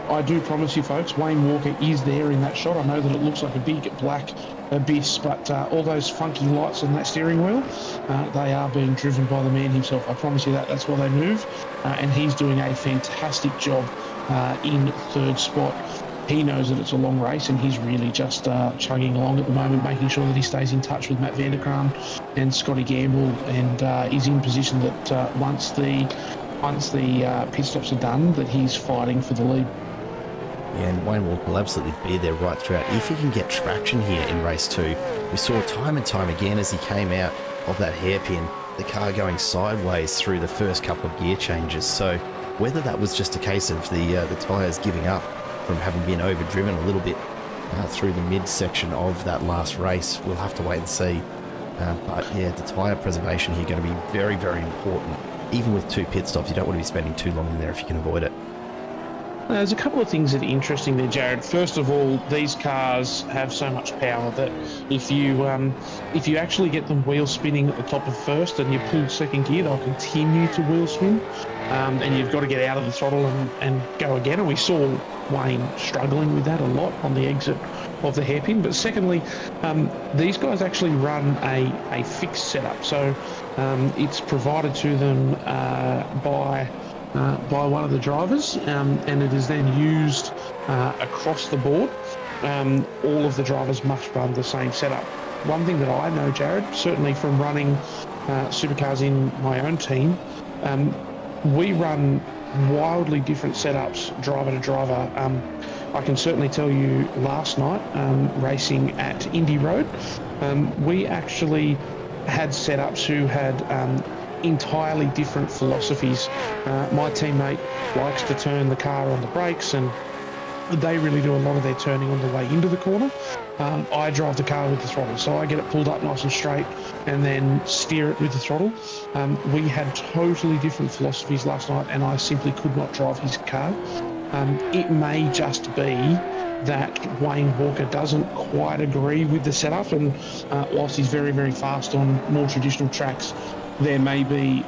I do promise you, folks, Wayne Walker is there in that shot. I know that it looks like a big black abyss, but all those funky lights on that steering wheel, they are being driven by the man himself. I promise you that. That's why they move. And he's doing a fantastic job in third spot. He knows that it's a long race, and he's really just chugging along at the moment, making sure that he stays in touch with Matt Vanderkram and Scotty Gamble, and is in position that once the pit stops are done, that he's fighting for the lead. Yeah, and Wayne will absolutely be there right throughout. If he can get traction here in race 2, we saw time and time again as he came out of that hairpin, the car going sideways through the first couple of gear changes. So whether that was just a case of the tyres giving up from having been overdriven a little bit through the midsection of that last race, we'll have to wait and see. But yeah, the tyre preservation here going to be very, very important. Even with 2 pit stops, you don't want to be spending too long in there if you can avoid it. There's a couple of things that are interesting there, Jared. First of all, these cars have so much power that if you actually get them wheel spinning at the top of first and you pull second gear, they'll continue to wheel spin, and you've got to get out of the throttle and go again. And we saw Wayne struggling with that a lot on the exit of the hairpin. But secondly, these guys actually run a fixed setup, so it's provided to them by one of the drivers, and it is then used across the board. All of the drivers must run the same setup. One thing that I know, Jared, certainly from running supercars in my own team, we run wildly different setups driver to driver. I can certainly tell you last night, racing at Indy Road, we actually had setups who had entirely different philosophies. My teammate likes to turn the car on the brakes and they really do a lot of their turning on the way into the corner. I drive the car with the throttle, so I get it pulled up nice and straight and then steer it with the throttle. We had totally different philosophies last night, and I simply could not drive his car. It may just be that Wayne Walker doesn't quite agree with the setup, and whilst he's very, very fast on more traditional tracks, there may be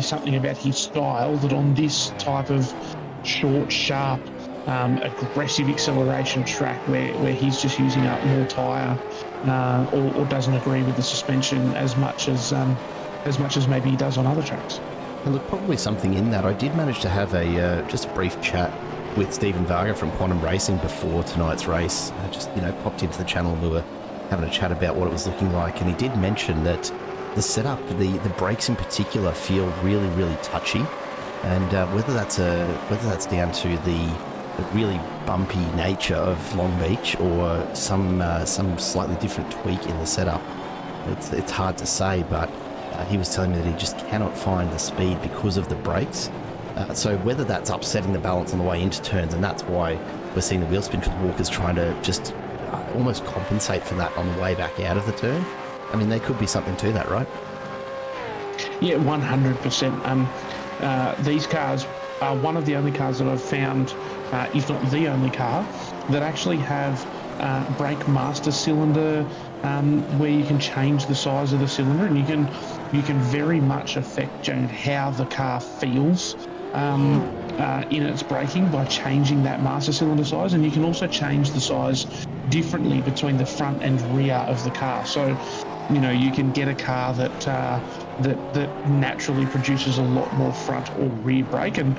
something about his style that on this type of short, sharp, aggressive acceleration track where he's just using up more tyre or doesn't agree with the suspension as much as maybe he does on other tracks. And look, probably something in that. I did manage to have just a brief chat with Stephen Varga from Quantum Racing before tonight's race. I just, popped into the channel and we were having a chat about what it was looking like, and he did mention that the setup, the brakes in particular, feel really, really touchy, and whether that's down to the really bumpy nature of Long Beach or some slightly different tweak in the setup, it's hard to say. But he was telling me that he just cannot find the speed because of the brakes. So whether that's upsetting the balance on the way into turns, and that's why we're seeing the wheel spin because Walker's trying to just almost compensate for that on the way back out of the turn. I mean, there could be something to that, right? Yeah, 100%. These cars are one of the only cars that I've found, if not the only car, that actually have brake master cylinder where you can change the size of the cylinder, and you can very much affect how the car feels in its braking by changing that master cylinder size, and you can also change the size differently between the front and rear of the car. So you can get a car that naturally produces a lot more front or rear brake, and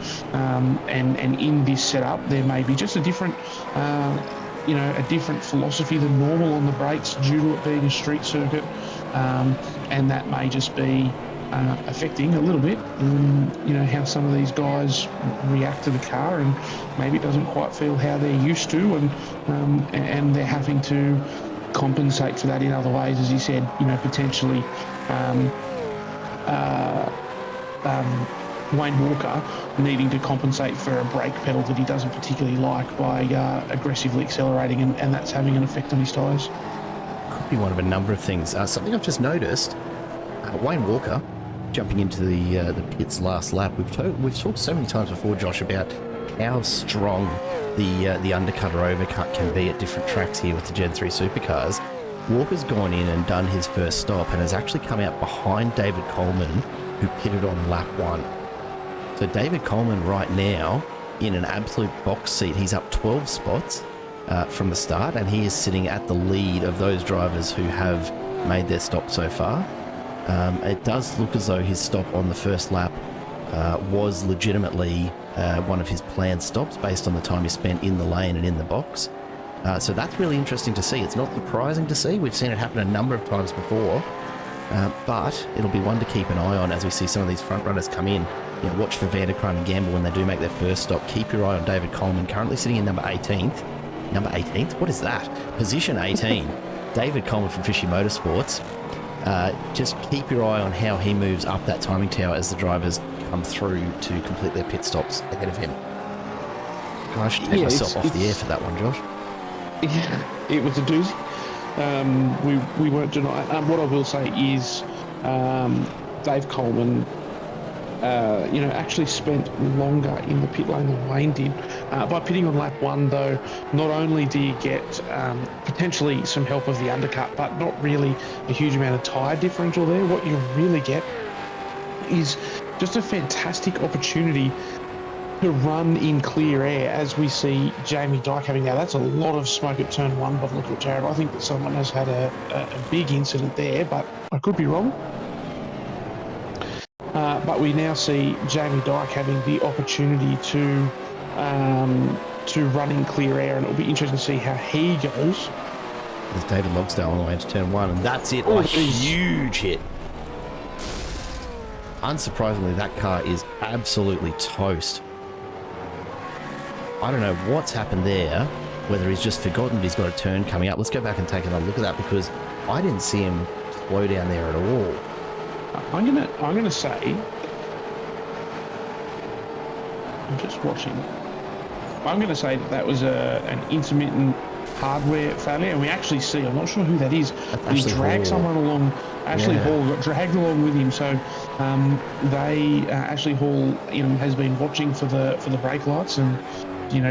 in this setup there may be just a different a different philosophy than normal on the brakes due to it being a street circuit, and that may just be affecting a little bit how some of these guys react to the car, and maybe it doesn't quite feel how they're used to, and they're having to compensate for that in other ways, as you said, potentially Wayne Walker needing to compensate for a brake pedal that he doesn't particularly like by aggressively accelerating, and that's having an effect on his tyres. Could be one of a number of things. Something I've just noticed, Wayne Walker jumping into the pits last lap. We've talked so many times before, Josh, about how strong the undercut or overcut can be at different tracks here with the Gen3 Supercars. Walker's gone in and done his first stop and has actually come out behind David Coleman, who pitted on lap 1. So David Coleman right now in an absolute box seat. He's up 12 spots from the start, and he is sitting at the lead of those drivers who have made their stop so far. It does look as though his stop on the first lap was legitimately one of his planned stops based on the time he spent in the lane and in the box. So that's really interesting to see. It's not surprising to see. We've seen it happen a number of times before, but it'll be one to keep an eye on as we see some of these front runners come in. Watch for Vanderkruijs and Gamble when they do make their first stop. Keep your eye on David Coleman, currently sitting in number 18th. Number 18th? What is that? Position 18. David Coleman from Fishy Motorsports. Just keep your eye on how he moves up that timing tower as the drivers come through to complete their pit stops ahead of him. God, I should take myself off the air for that one, Josh. Yeah, it was a doozy. We won't deny it. What I will say is Dave Coleman actually spent longer in the pit lane than Wayne did. By pitting on lap 1, though, not only do you get potentially some help of the undercut, but not really a huge amount of tyre differential there. What you really get is just a fantastic opportunity to run in clear air, as we see Jamie Dyke having now. That's a lot of smoke at turn 1 by the look of it, Jared. I think that someone has had a big incident there, but I could be wrong. But we now see Jamie Dyke having the opportunity to run in clear air, and it'll be interesting to see how he goes. There's David Logsdale on the way into turn 1, and that's it. A huge hit. Unsurprisingly, that car is absolutely toast. I don't know what's happened there, whether he's just forgotten that he's got a turn coming up. Let's go back and take another look at that, because I didn't see him slow down there at all. I'm gonna say, I'm just watching. I'm going to say that was an intermittent hardware failure, and we actually see, I'm not sure who that is, but he dragged someone along. Ashley Hall got dragged along with him, so Ashley Hall, has been watching for the brake lights and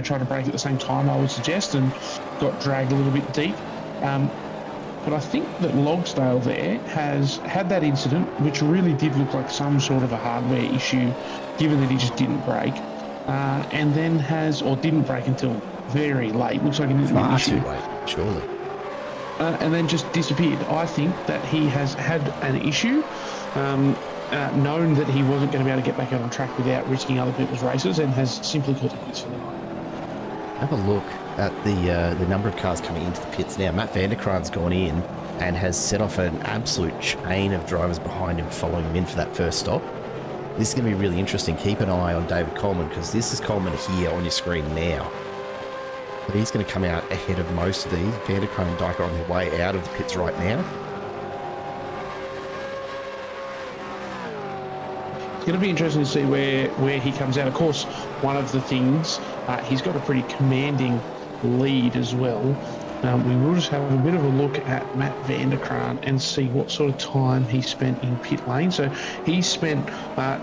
try to brake at the same time, I would suggest, and got dragged a little bit deep. But I think that Logsdale there has had that incident, which really did look like some sort of a hardware issue, given that he just didn't brake, and then didn't brake until very late. Looks like an far too late, surely. And then just disappeared. I think that he has had an issue, known that he wasn't going to be able to get back out on track without risking other people's races, and has simply called it quits for the night. Have a look at the number of cars coming into the pits now. Matt Vanderkraan's gone in and has set off an absolute chain of drivers behind him, following him in for that first stop. This is going to be really interesting. Keep an eye on David Coleman, because this is Coleman here on your screen now. But he's going to come out ahead of most of these. Vanderkraan and Dyke are on their way out of the pits right now. It's going to be interesting to see where he comes out. Of course, one of the things, he's got a pretty commanding lead as well. We will just have a bit of a look at Matt Vanderkraan and see what sort of time he spent in pit lane. So he spent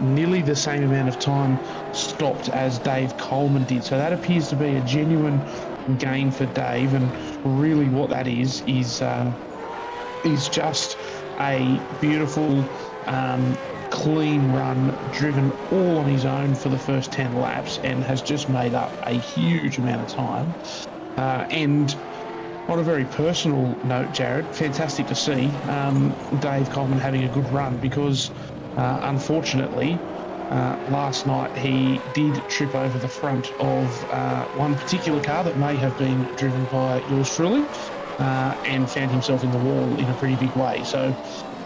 nearly the same amount of time stopped as Dave Coleman did. So that appears to be a genuine gain for Dave, and really what that is just a beautiful clean run, driven all on his own for the first 10 laps, and has just made up a huge amount of time. And on a very personal note, Jared, fantastic to see Dave Coleman having a good run, because unfortunately last night he did trip over the front of one particular car that may have been driven by yours truly, and found himself in the wall in a pretty big way. So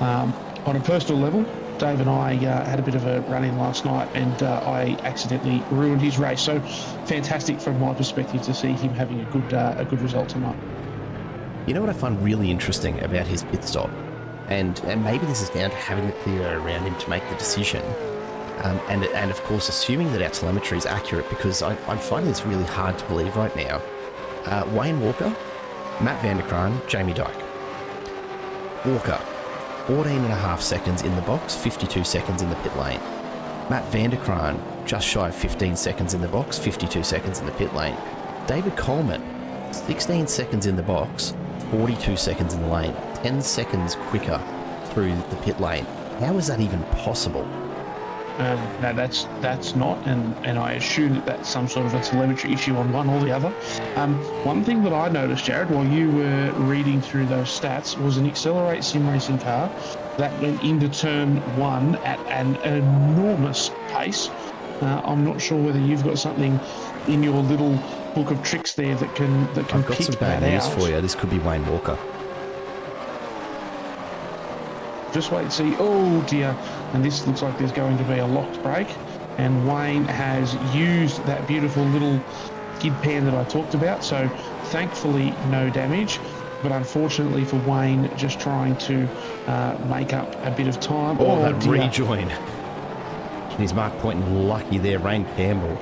on a personal level, Dave and I had a bit of a run-in last night, and I accidentally ruined his race. So fantastic from my perspective to see him having a good result tonight. You know what I find really interesting about his pit stop, and maybe this is down to having the clear air around him to make the decision, and of course assuming that our telemetry is accurate, because I'm finding this really hard to believe right now. Wayne Walker, Matt Vanderkraan, Jamie Dyke. Walker, 14.5 seconds in the box, 52 seconds in the pit lane. Matt Vanderkraan, just shy of 15 seconds in the box, 52 seconds in the pit lane. David Coleman, 16 seconds in the box, 42 seconds in the lane, 10 seconds quicker through the pit lane. How is that even possible? No, that's not, and I assume that that's some sort of a telemetry issue on one or the other. One thing that I noticed, Jared, while you were reading through those stats, was an Accelerate Sim Racing car that went into turn one at an enormous pace. I'm not sure whether you've got something in your little book of tricks there that can I've got pick some that bad news out. for you. This could be Wayne Walker. Just wait and see. Oh dear. And this looks like there's going to be a locked brake. And Wayne has used that beautiful little skid pan that I talked about. So thankfully no damage. But unfortunately for Wayne, just trying to make up a bit of time. Oh, that dear. rejoin. He's Mark pointing lucky there. Rain Campbell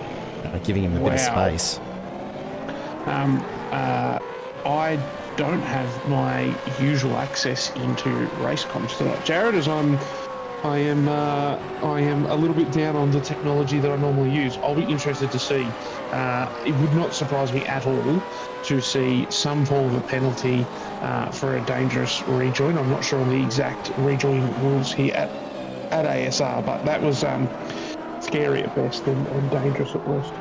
giving him a bit of space. I don't have my usual access into race comms tonight, Jared, as I am a little bit down on the technology that I normally use. I'll be interested to see. It would not surprise me at all to see some form of a penalty for a dangerous rejoin. I'm not sure on the exact rejoin rules here at ASR, but that was scary at best and dangerous at worst.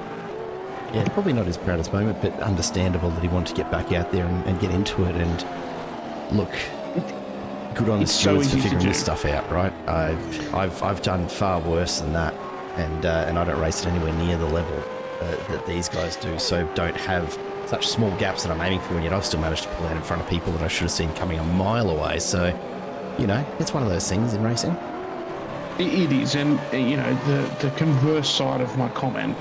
Yeah, probably not his proudest moment, but understandable that he wanted to get back out there and get into it. And look, good on the stewards for figuring this stuff out, right? I've done far worse than that, and I don't race it anywhere near the level that these guys do. So don't have such small gaps that I'm aiming for, and yet I've still managed to pull out in front of people that I should have seen coming a mile away. So, it's one of those things in racing. It is, and the converse side of my comment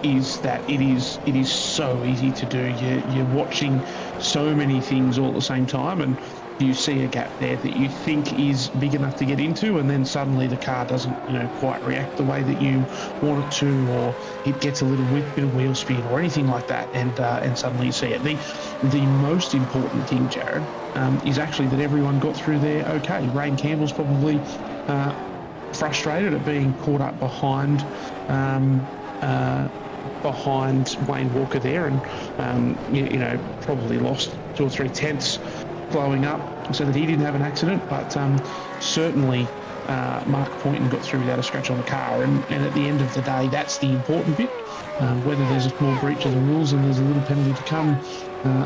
is that it is so easy to do. You're watching so many things all at the same time, and you see a gap there that you think is big enough to get into, and then suddenly the car doesn't, quite react the way that you want it to, or it gets a little bit of wheel spin or anything like that, and suddenly you see it. The most important thing, Jared, is actually that everyone got through there okay. Rain Campbell's probably frustrated at being caught up behind Wayne Walker there, and probably lost 2 or 3 tenths blowing up so that he didn't have an accident. But certainly Mark Poynton got through without a scratch on the car, and at the end of the day, that's the important bit. Whether there's a small breach of the rules and there's a little penalty to come,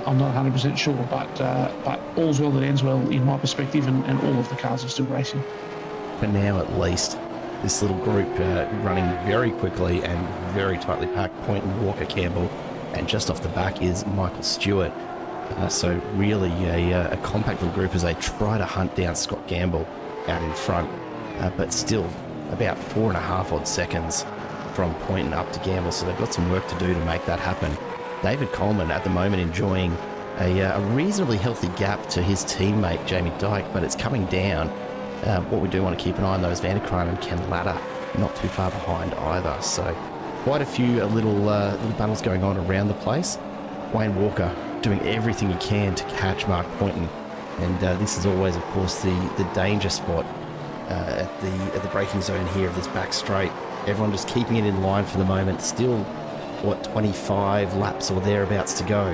I'm not 100% sure, but all's well that ends well in my perspective, and all of the cars are still racing. For now at least. This little group running very quickly and very tightly packed. Poynton, Walker, Campbell, and just off the back is Michael Stewart. So really a compact little group as they try to hunt down Scott Gamble out in front, but still about 4.5 odd seconds from Poynton up to Gamble, so they've got some work to do to make that happen. David Coleman at the moment enjoying a reasonably healthy gap to his teammate Jamie Dyke, but it's coming down. What we do want to keep an eye on though is Vanderkraan and Ken Latta not too far behind either. So quite a few little battles going on around the place. Wayne Walker doing everything he can to catch Mark Poynton, and this is always, of course, the danger spot at the braking zone here of this back straight. Everyone just keeping it in line for the moment. Still, 25 laps or thereabouts to go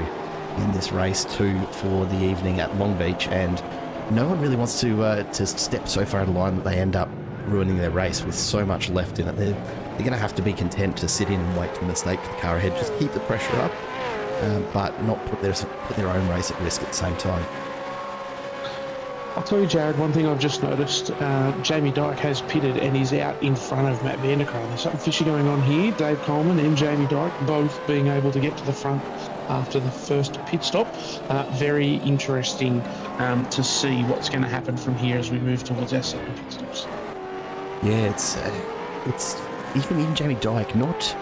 in this race 2 for the evening at Long Beach, and no one really wants to step so far out of line that they end up ruining their race with so much left in it. They're going to have to be content to sit in and wait for the mistake for the car ahead, just keep the pressure up, but not put their own race at risk at the same time. I'll tell you, Jared, one thing I've just noticed, Jamie Dyke has pitted and is out in front of Matt Vanderkraan. There's something fishy going on here. Dave Coleman and Jamie Dyke both being able to get to the front after the first pit stop. Very interesting to see what's going to happen from here as we move towards our second pit stops. Yeah, it's even Jamie Dyke, not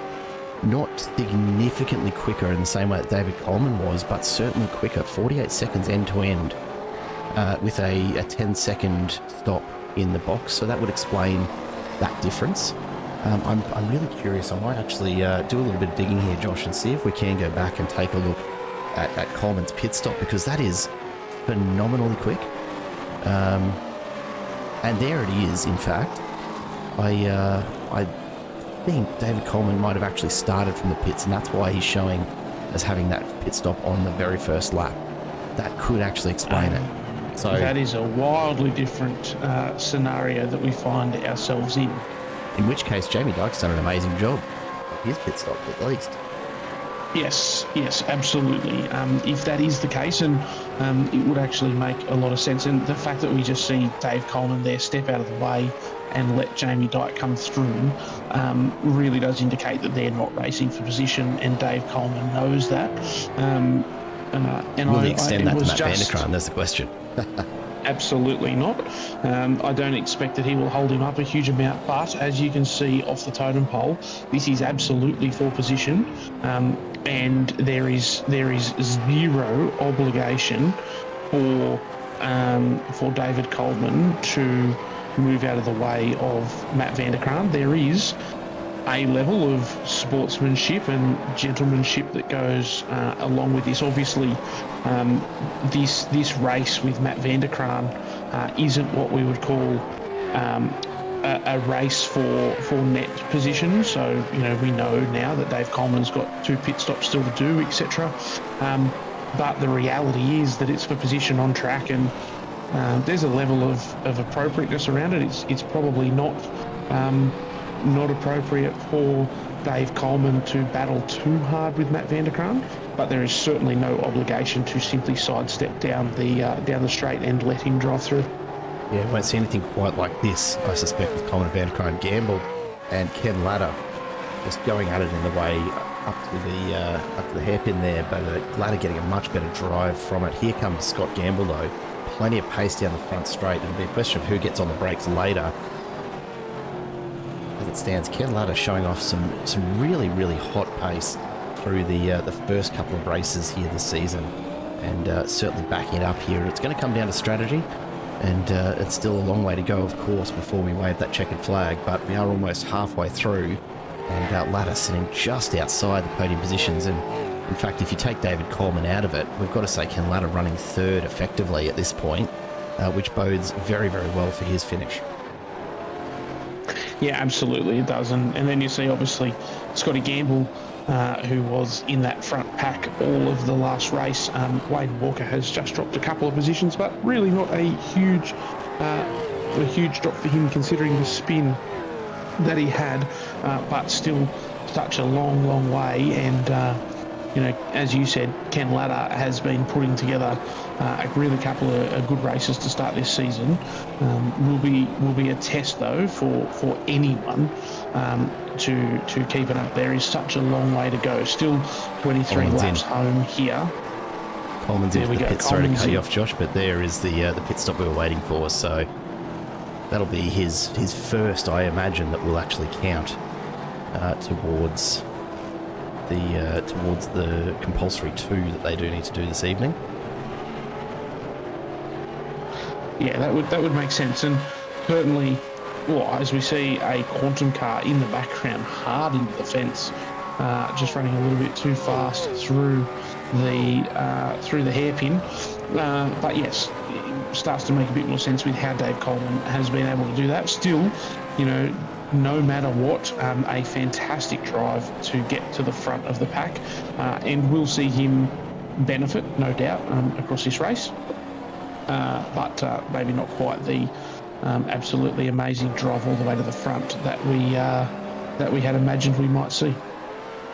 significantly quicker in the same way that David Coleman was, but certainly quicker, 48 seconds end to end, with a 10-second stop in the box. So that would explain that difference. I'm really curious. I might actually do a little bit of digging here, Josh, and see if we can go back and take a look at Coleman's pit stop, because that is phenomenally quick. And there it is, in fact. I think David Coleman might have actually started from the pits, and that's why he's showing as having that pit stop on the very first lap. That could actually explain it. So that is a wildly different scenario that we find ourselves in. In which case, Jamie Dyke's done an amazing job of his pit stop, at least. Yes, absolutely. If that is the case, and it would actually make a lot of sense. And the fact that we just see Dave Coleman there step out of the way and let Jamie Dyke come through really does indicate that they're not racing for position, and Dave Coleman knows that. And will he extend that to Matt Vanderkraan? That's the question. Absolutely not. I don't expect that he will hold him up a huge amount, but as you can see off the totem pole, this is absolutely for position, and there is zero obligation for David Coleman to move out of the way of Matt Vanderkraan. There is a level of sportsmanship and gentlemanship that goes along with this. Obviously, this race with Matt Vanderkraan isn't what we would call a race for net position. So, we know now that Dave Coleman's got 2 pit stops still to do, etc. But the reality is that it's for position on track, and there's a level of appropriateness around it. It's probably not appropriate for Dave Coleman to battle too hard with Matt Vanderkraan, but there is certainly no obligation to simply sidestep down the straight and let him drive through. Yeah, won't see anything quite like this, I suspect, with Coleman, Vanderkraan, Gamble, and Ken Latta just going at it in the way up to the hairpin there, but Latta getting a much better drive from it. Here comes Scott Gamble though, plenty of pace down the front straight. It'll be a question of who gets on the brakes later. As it stands, Ken Latta showing off some really, really hot pace through the first couple of races here this season. and certainly backing it up here. It's going to come down to strategy, and it's still a long way to go, of course, before we wave that checkered flag, but we are almost halfway through, and Ladder sitting just outside the podium positions. And in fact, if you take David Coleman out of it, we've got to say Ken Ladder running third effectively at this point, which bodes very, very well for his finish. Yeah, absolutely it does. And then you see, obviously, Scotty Gamble, who was in that front pack all of the last race. Wayne Walker has just dropped a couple of positions, but really not a huge drop for him considering the spin that he had, but still such a long, long way. And as you said, Ken Ladder has been putting together a really couple of good races to start this season. Will be a test though for anyone to keep it up. There is such a long way to go. Still 23 laps home here. Coleman's into the pit. Sorry to cut you off, Josh, but there is the pit stop we were waiting for. So that'll be his first, I imagine, that will actually count towards the compulsory 2 that they do need to do this evening. Yeah, that would make sense, and certainly, as we see a quantum car in the background, hard into the fence, just running a little bit too fast through the hairpin. But yes, it starts to make a bit more sense with how Dave Coleman has been able to do that. Still, no matter what, a fantastic drive to get to the front of the pack, and we'll see him benefit, no doubt, across this race, but maybe not quite the absolutely amazing drive all the way to the front that we had imagined we might see.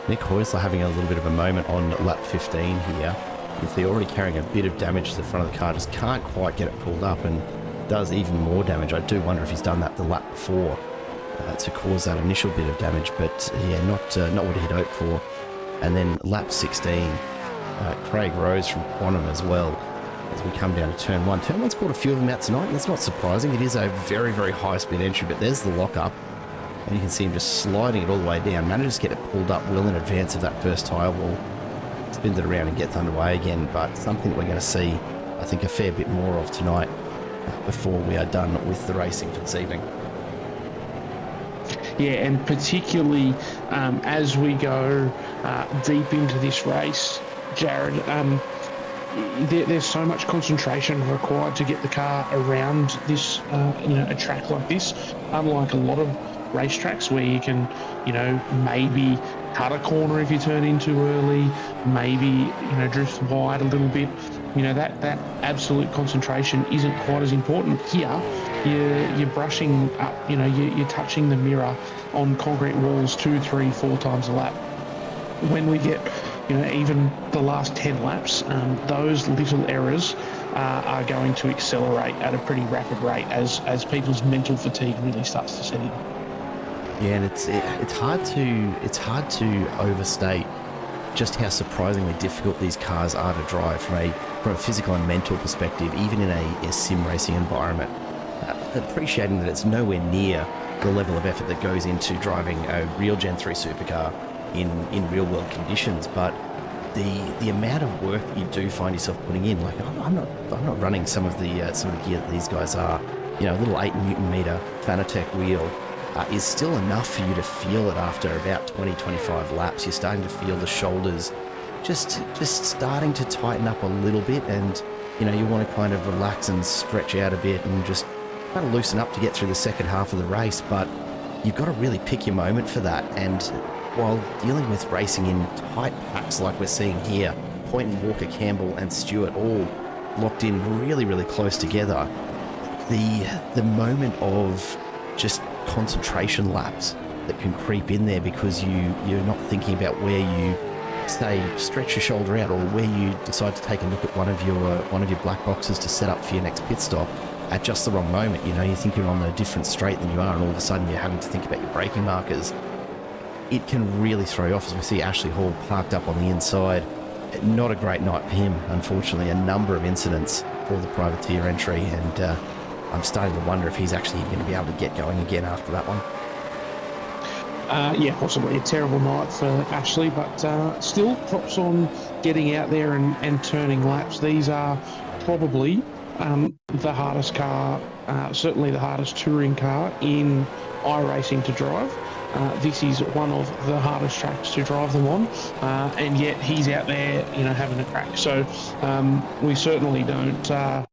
Nick Heusler having a little bit of a moment on lap 15 here. If they're already carrying a bit of damage to the front of the car, just can't quite get it pulled up and does even more damage. I do wonder if he's done that the lap before to cause that initial bit of damage, but yeah, not what he'd hoped for. And then lap 16, Craig Rose from Quantum as well, as we come down to turn 1. Turn 1's caught a few of them out tonight, and that's not surprising. It is a very, very high-speed entry, but there's the lock-up, and you can see him just sliding it all the way down. Manages to get it pulled up well in advance of that first tyre wall. Spins it around and gets underway again, but something that we're going to see, I think, a fair bit more of tonight before we are done with the racing for this evening. Yeah, and particularly as we go deep into this race, Jared, there's so much concentration required to get the car around this, a track like this. Unlike a lot of racetracks where you can, maybe cut a corner if you turn in too early, maybe, drift wide a little bit. That absolute concentration isn't quite as important. Here, you're brushing up, you're touching the mirror on concrete walls 2, 3, 4 times a lap. When we get, even the last 10 laps, those little errors are going to accelerate at a pretty rapid rate as people's mental fatigue really starts to set in. Yeah, and it's hard to overstate just how surprisingly difficult these cars are to drive from a physical and mental perspective, even in a sim racing environment. Appreciating that it's nowhere near the level of effort that goes into driving a real Gen 3 supercar in real world conditions, but the amount of work that you do find yourself putting in, like I'm not running some of the gear that these guys are. A little 8 Newton meter Fanatec wheel is still enough for you to feel it after about 20-25 laps. You're starting to feel the shoulders just starting to tighten up a little bit, and you want to kind of relax and stretch out a bit and just kind of loosen up to get through the second half of the race. But you've got to really pick your moment for that. And while dealing with racing in tight packs like we're seeing here, Poynton, Walker, Campbell and Stewart all locked in really, really close together, the moment of just concentration lapse that can creep in there because you're not thinking about where you say stretch your shoulder out, or where you decide to take a look at one of your black boxes to set up for your next pit stop at just the wrong moment. You think you're on a different straight than you are, and all of a sudden you're having to think about your braking markers. It can really throw you off, as we see Ashley Hall parked up on the inside. Not a great night for him, unfortunately. A number of incidents for the privateer entry, and I'm starting to wonder if he's actually going to be able to get going again after that one. Yeah, possibly a terrible night for Ashley, but still props on getting out there and turning laps. These are probably the hardest car, certainly the hardest touring car in iRacing to drive. This is one of the hardest tracks to drive them on, and yet he's out there, having a crack. So we certainly don't turn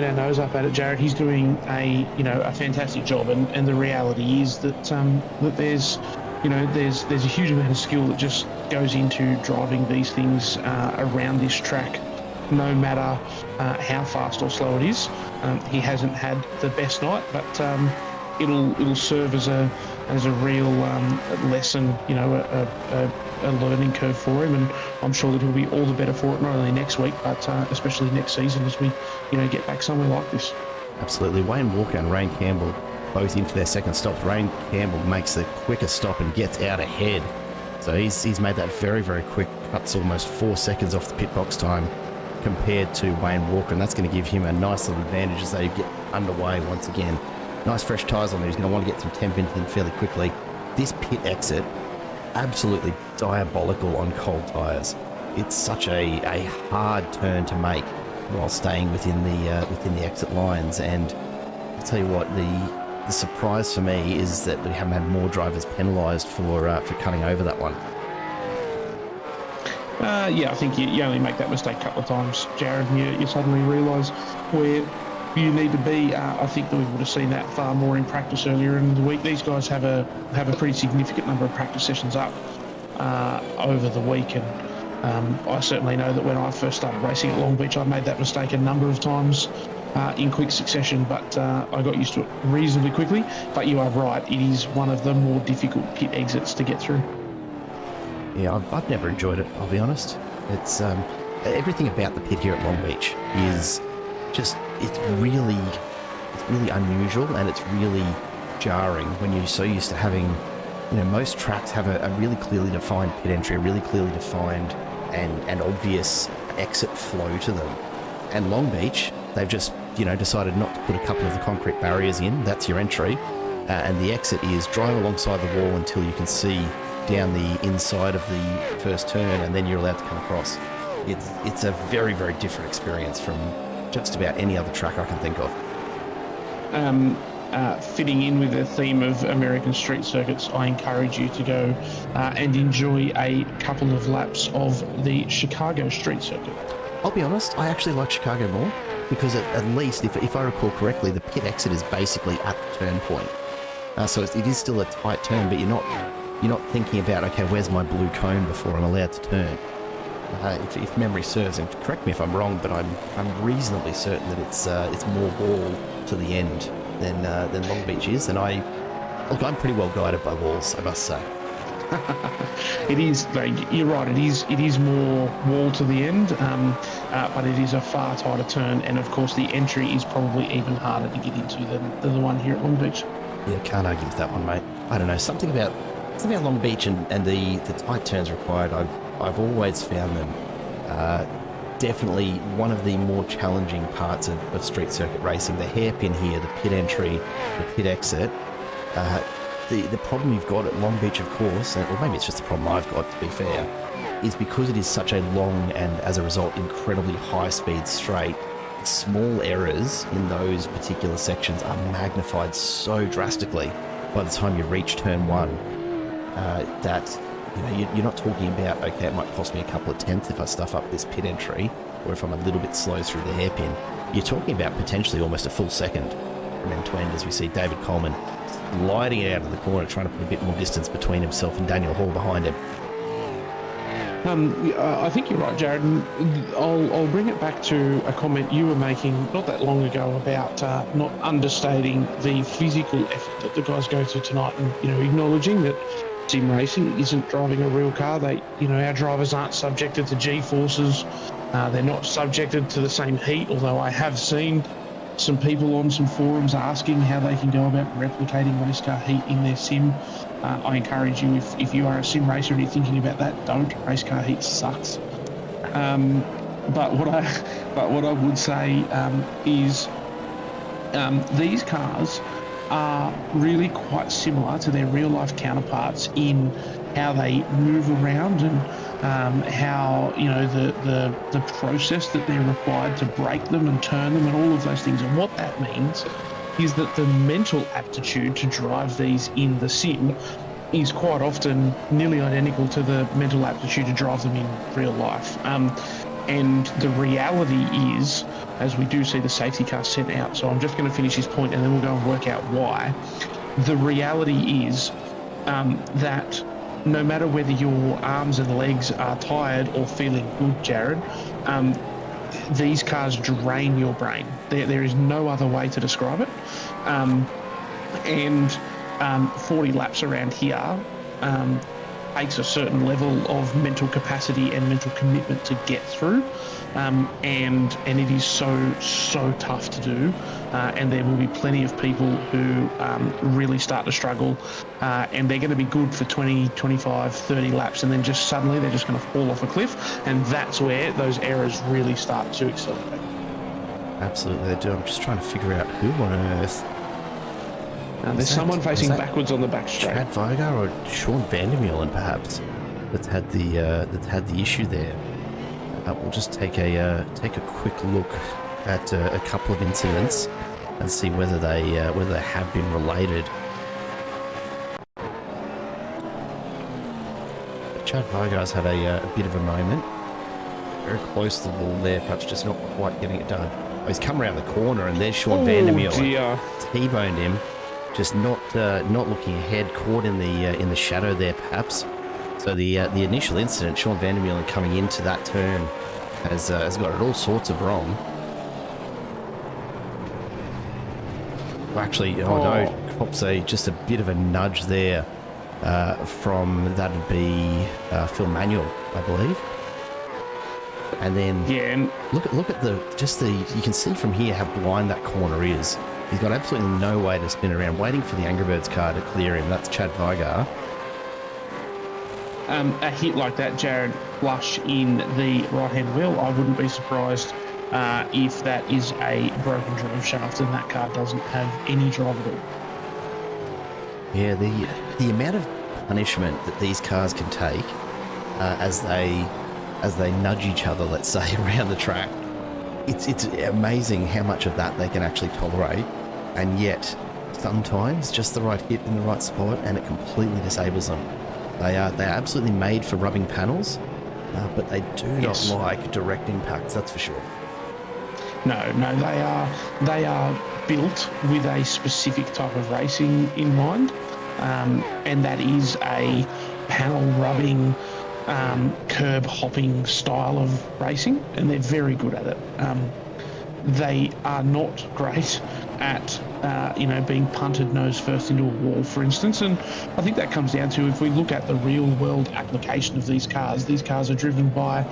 our nose up at it, Jared. He's doing a fantastic job, and the reality is that that there's a huge amount of skill that just goes into driving these things around this track, no matter how fast or slow it is. He hasn't had the best night, but it'll serve as a real lesson, a learning curve for him, and I'm sure that he'll be all the better for it, not only next week, but especially next season as we, get back somewhere like this. Absolutely. Wayne Walker and Rain Campbell both in for their second stop. Rain Campbell makes the quickest stop and gets out ahead. So he's made that very, very quick, cuts almost 4 seconds off the pit box time compared to Wayne Walker, and that's going to give him a nice little advantage as they get underway once again. Nice fresh tyres on there. He's going to want to get some temp in fairly quickly. This pit exit, absolutely diabolical on cold tyres. It's such a hard turn to make while staying within the exit lines. And I'll tell you what, the surprise for me is that we haven't had more drivers penalised for cutting over that one. I think you only make that mistake a couple of times, Jared, and you suddenly realise where you need to be. I think that we would have seen that far more in practice earlier in the week. These guys have a pretty significant number of practice sessions up over the week, and I certainly know that when I first started racing at Long Beach, I made that mistake a number of times in quick succession, but I got used to it reasonably quickly. But you are right, it is one of the more difficult pit exits to get through. Yeah, I've never enjoyed it, I'll be honest. It's everything about the pit here at Long Beach is just, it's really unusual, and it's really jarring when you're so used to having, most tracks have a really clearly defined pit entry, a really clearly defined and obvious exit flow to them. And Long Beach, they've just, decided not to put a couple of the concrete barriers in. That's your entry. And the exit is drive alongside the wall until you can see down the inside of the first turn, and then you're allowed to come across. It's a very, very different experience from just about any other track I can think of. Fitting in with the theme of American street circuits, I encourage you to go and enjoy a couple of laps of the Chicago street circuit. I'll be honest, I actually like Chicago more because at least, if I recall correctly, the pit exit is basically at the turn point. So it is still a tight turn, but you're not thinking about, okay, where's my blue cone before I'm allowed to turn. If memory serves, and correct me if I'm wrong, but I'm reasonably certain that it's more wall to the end than Long Beach is, and I'm pretty well guided by walls, I must say. It is, you're right, it is more wall to the end, but it is a far tighter turn, and of course the entry is probably even harder to get into than the one here at Long Beach. Yeah, can't argue with that one, mate. I don't know, something about Long Beach and the tight turns required, I've always found them definitely one of the more challenging parts of street circuit racing. The hairpin here, the pit entry, the pit exit. The problem you've got at Long Beach, of course, or maybe it's just the problem I've got, to be fair, is because it is such a long and, as a result, incredibly high-speed straight, small errors in those particular sections are magnified so drastically by the time you reach turn one that you're not talking about, okay, it might cost me a couple of tenths if I stuff up this pit entry, or if I'm a little bit slow through the hairpin. You're talking about potentially almost a full second from end to end, as we see David Coleman sliding it out of the corner, trying to put a bit more distance between himself and Daniel Hall behind him. I think you're right, Jared. And I'll bring it back to a comment you were making not that long ago about not understating the physical effort that the guys go to tonight, and acknowledging that sim racing isn't driving a real car. Our drivers aren't subjected to G-forces. They're not subjected to the same heat, although I have seen some people on some forums asking how they can go about replicating race car heat in their sim. I encourage you, if you are a sim racer and you're thinking about that, don't. Race car heat sucks. But what I would say is these cars are really quite similar to their real life counterparts in how they move around, and how the process that they're required to break them and turn them and all of those things. And what that means is that the mental aptitude to drive these in the sim is quite often nearly identical to the mental aptitude to drive them in real life. And the reality is, as we do see the safety car sent out, so I'm just going to finish this point and then we'll go and work out why. The reality is that no matter whether your arms and legs are tired or feeling good, Jared, these cars drain your brain. There is no other way to describe it. And 40 laps around here takes a certain level of mental capacity and mental commitment to get through, and it is so tough to do, and there will be plenty of people who really start to struggle, and they're going to be good for 20, 25, 30 laps, and then just suddenly they're just going to fall off a cliff, and that's where those errors really start to accelerate. Absolutely, they do. I'm just trying to figure out who on earth. There's someone facing backwards on the back straight. Chad Vigar or Sean Vandermeulen, perhaps, that's had the issue there. We'll just take a quick look at a couple of incidents and see whether they have been related. Chad Vigar's had a bit of a moment, very close to the wall there, perhaps just not quite getting it done. Oh, he's come around the corner, and there's Sean Vandermeulen. T-boned him. Just not looking ahead, caught in the shadow there, perhaps. So the initial incident, Sean Vandermeulen coming into that turn, has got it all sorts of wrong. Well, actually, no, cops just a bit of a nudge there from that'd be Phil Manuel, I believe. And then look at you can see from here how blind that corner is. He's got absolutely no way to spin around, waiting for the Angry Birds car to clear him. That's Chad Vigar. A hit like that, Jared, flush in the right-hand wheel, I wouldn't be surprised if that is a broken drive shaft and that car doesn't have any drive at all. Yeah, the amount of punishment that these cars can take as they nudge each other, let's say, around the track, it's amazing how much of that they can actually tolerate, and yet sometimes just the right hit in the right spot and it completely disables them. They are absolutely made for rubbing panels, but they do not like direct impacts, that's for sure. No, they are built with a specific type of racing in mind, and that is a panel rubbing, curb hopping style of racing, and they're very good at it. They are not great at being punted nose first into a wall, for instance, and I think that comes down to, if we look at the real world application of these cars are driven by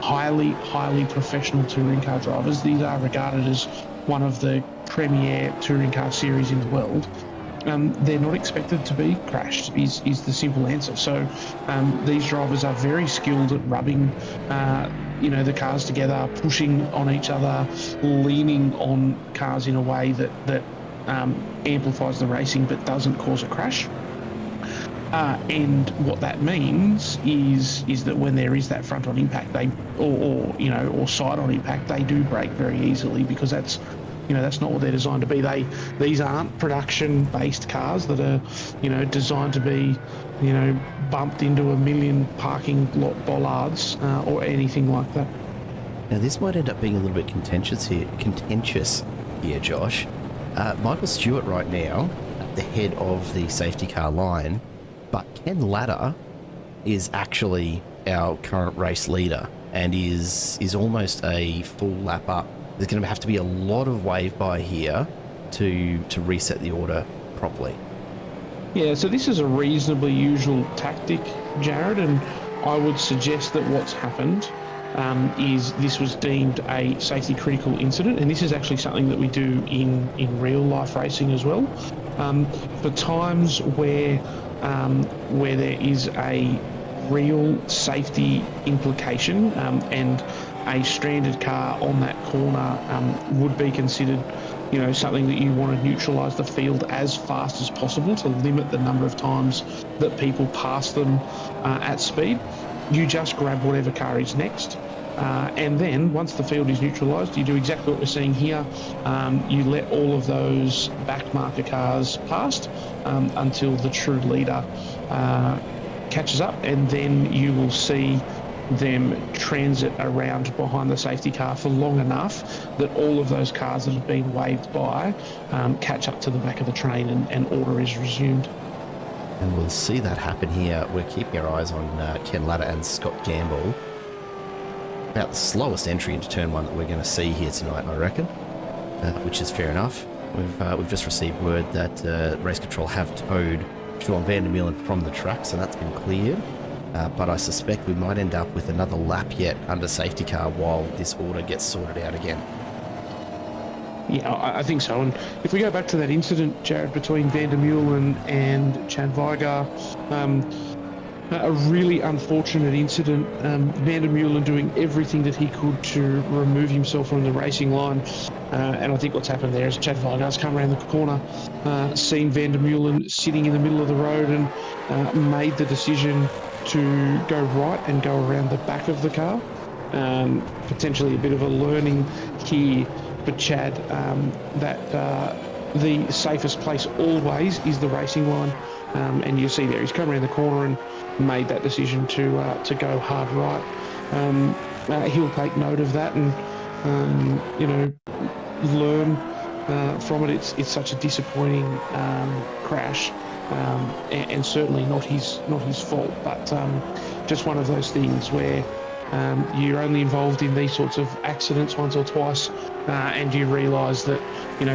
highly professional touring car drivers. These are regarded as one of the premier touring car series in the world. They're not expected to be crashed is the simple answer. So these drivers are very skilled at rubbing the cars together, pushing on each other, leaning on cars in a way that amplifies the racing but doesn't cause a crash. And what that means is that when there is that front-on impact, or side-on impact, they do break very easily, because that's not what they're designed to be. These aren't production-based cars that are, designed to be, bumped into a million parking lot bollards or anything like that. Now, this might end up being a little bit contentious here, Josh. Michael Stewart right now at the head of the safety car line, but Ken Latta is actually our current race leader and is almost a full lap up. There's going to have to be a lot of wave by here to reset the order properly. Yeah, so this is a reasonably usual tactic, Jared, and I would suggest that what's happened is this was deemed a safety critical incident, and this is actually something that we do in real life racing as well. For times where there is a real safety implication and a stranded car on that corner would be considered, something that you want to neutralise the field as fast as possible to limit the number of times that people pass them at speed. you just grab whatever car is next. And then once the field is neutralised, you do exactly what we're seeing here. You let all of those back marker cars past until the true leader catches up, and then you will see them transit around behind the safety car for long enough that all of those cars that have been waved by catch up to the back of the train, and order is resumed. And we'll see that happen here. We're keeping our eyes on Ken Latta and Scott Gamble. About the slowest entry into turn one that we're going to see here tonight, I reckon, which is fair enough. We've just received word that Race Control have towed Sean van der Meulen from the track, so that's been cleared. But I suspect we might end up with another lap yet under safety car while this order gets sorted out again. Yeah, I think so. And if we go back to that incident, Jared, between van der Meulen and Chad Weiger, a really unfortunate incident. Van der Meulen doing everything that he could to remove himself from the racing line. And I think what's happened there is Chad Weiger's come around the corner, seen van der Meulen sitting in the middle of the road, and made the decision to go right and go around the back of the car. Potentially a bit of a learning here for Chad, that the safest place always is the racing line. And you see there, he's come around the corner and made that decision to go hard right. He'll take note of that and learn from it. It's such a disappointing crash, and certainly not his fault, but just one of those things where you're only involved in these sorts of accidents once or twice, and you realise that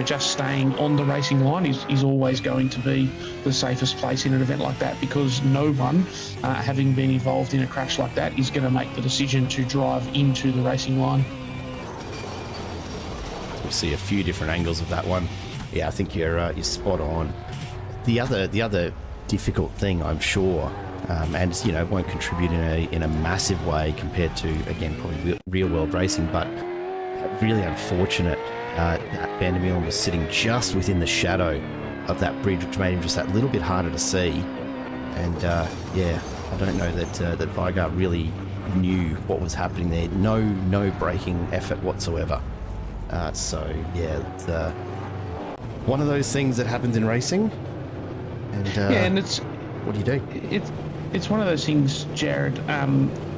just staying on the racing line is always going to be the safest place in an event like that, because no one, having been involved in a crash like that, is going to make the decision to drive into the racing line. We'll see a few different angles of that one. Yeah, I think you're spot on. The other difficult thing, I'm sure, and won't contribute in a massive way compared to, again, probably real world racing, but really unfortunate that van der Meulen was sitting just within the shadow of that bridge, which made him just that little bit harder to see. And I don't know that Weiger really knew what was happening there. No braking effort whatsoever. So it's one of those things that happens in racing. And it's what do you do? It's one of those things, Jared,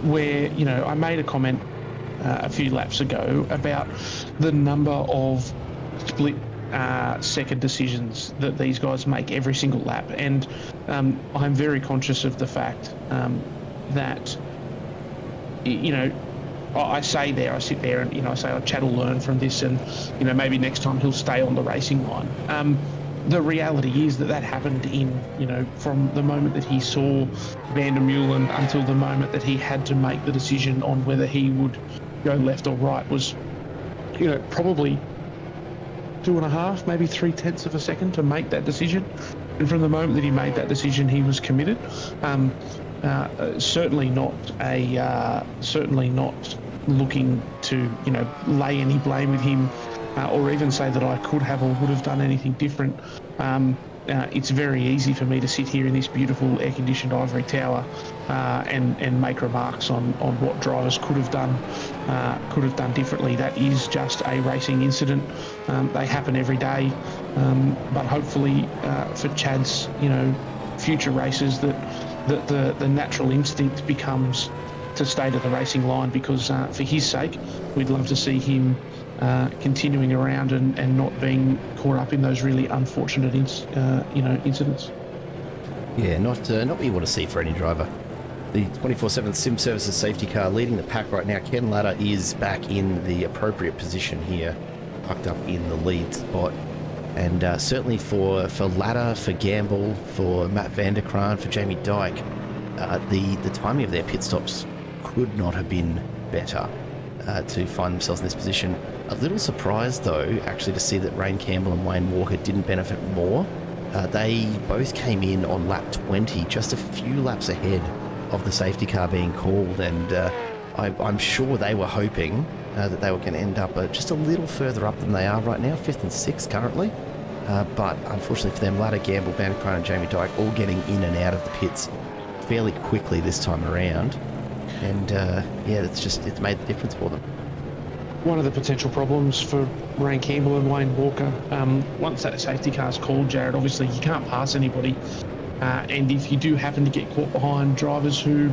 where I made a comment a few laps ago about the number of split second decisions that these guys make every single lap, and I'm very conscious of the fact that I sit there and I say, Chad will learn from this, and maybe next time he'll stay on the racing line. The reality is that happened from the moment that he saw van der Meulen until the moment that he had to make the decision on whether he would go left or right was, probably 2.5, maybe 0.3 of a second to make that decision. And from the moment that he made that decision, he was committed. Certainly not looking to, lay any blame with him, or even say that I could have or would have done anything different. It's very easy for me to sit here in this beautiful air-conditioned ivory tower and make remarks on what drivers could have done differently. That is just a racing incident. They happen every day, but hopefully for Chad's future races that the natural instinct becomes to stay to the racing line, because for his sake, we'd love to see him continuing around and not being caught up in those really unfortunate incidents. Yeah, not what you want to see for any driver. The 24/7 Sim Services safety car leading the pack right now. Ken Latta is back in the appropriate position here, tucked up in the lead spot. And certainly for Latta, for Gamble, for Matt Vanderkraan, for Jamie Dyke, the timing of their pit stops could not have been better to find themselves in this position. A little surprised, though, actually, to see that Rain Campbell and Wayne Walker didn't benefit more. They both came in on lap 20, just a few laps ahead of the safety car being called, and I'm sure they were hoping that they were going to end up just a little further up than they are right now, 5th and 6th currently. But unfortunately for them, Latta, Gamble, Vanderkraan and Jamie Dyke all getting in and out of the pits fairly quickly this time around. and it's made the difference for them. One of the potential problems for Ryan Campbell and Wayne Walker, once that safety car's called, Jared, obviously you can't pass anybody. And if you do happen to get caught behind drivers who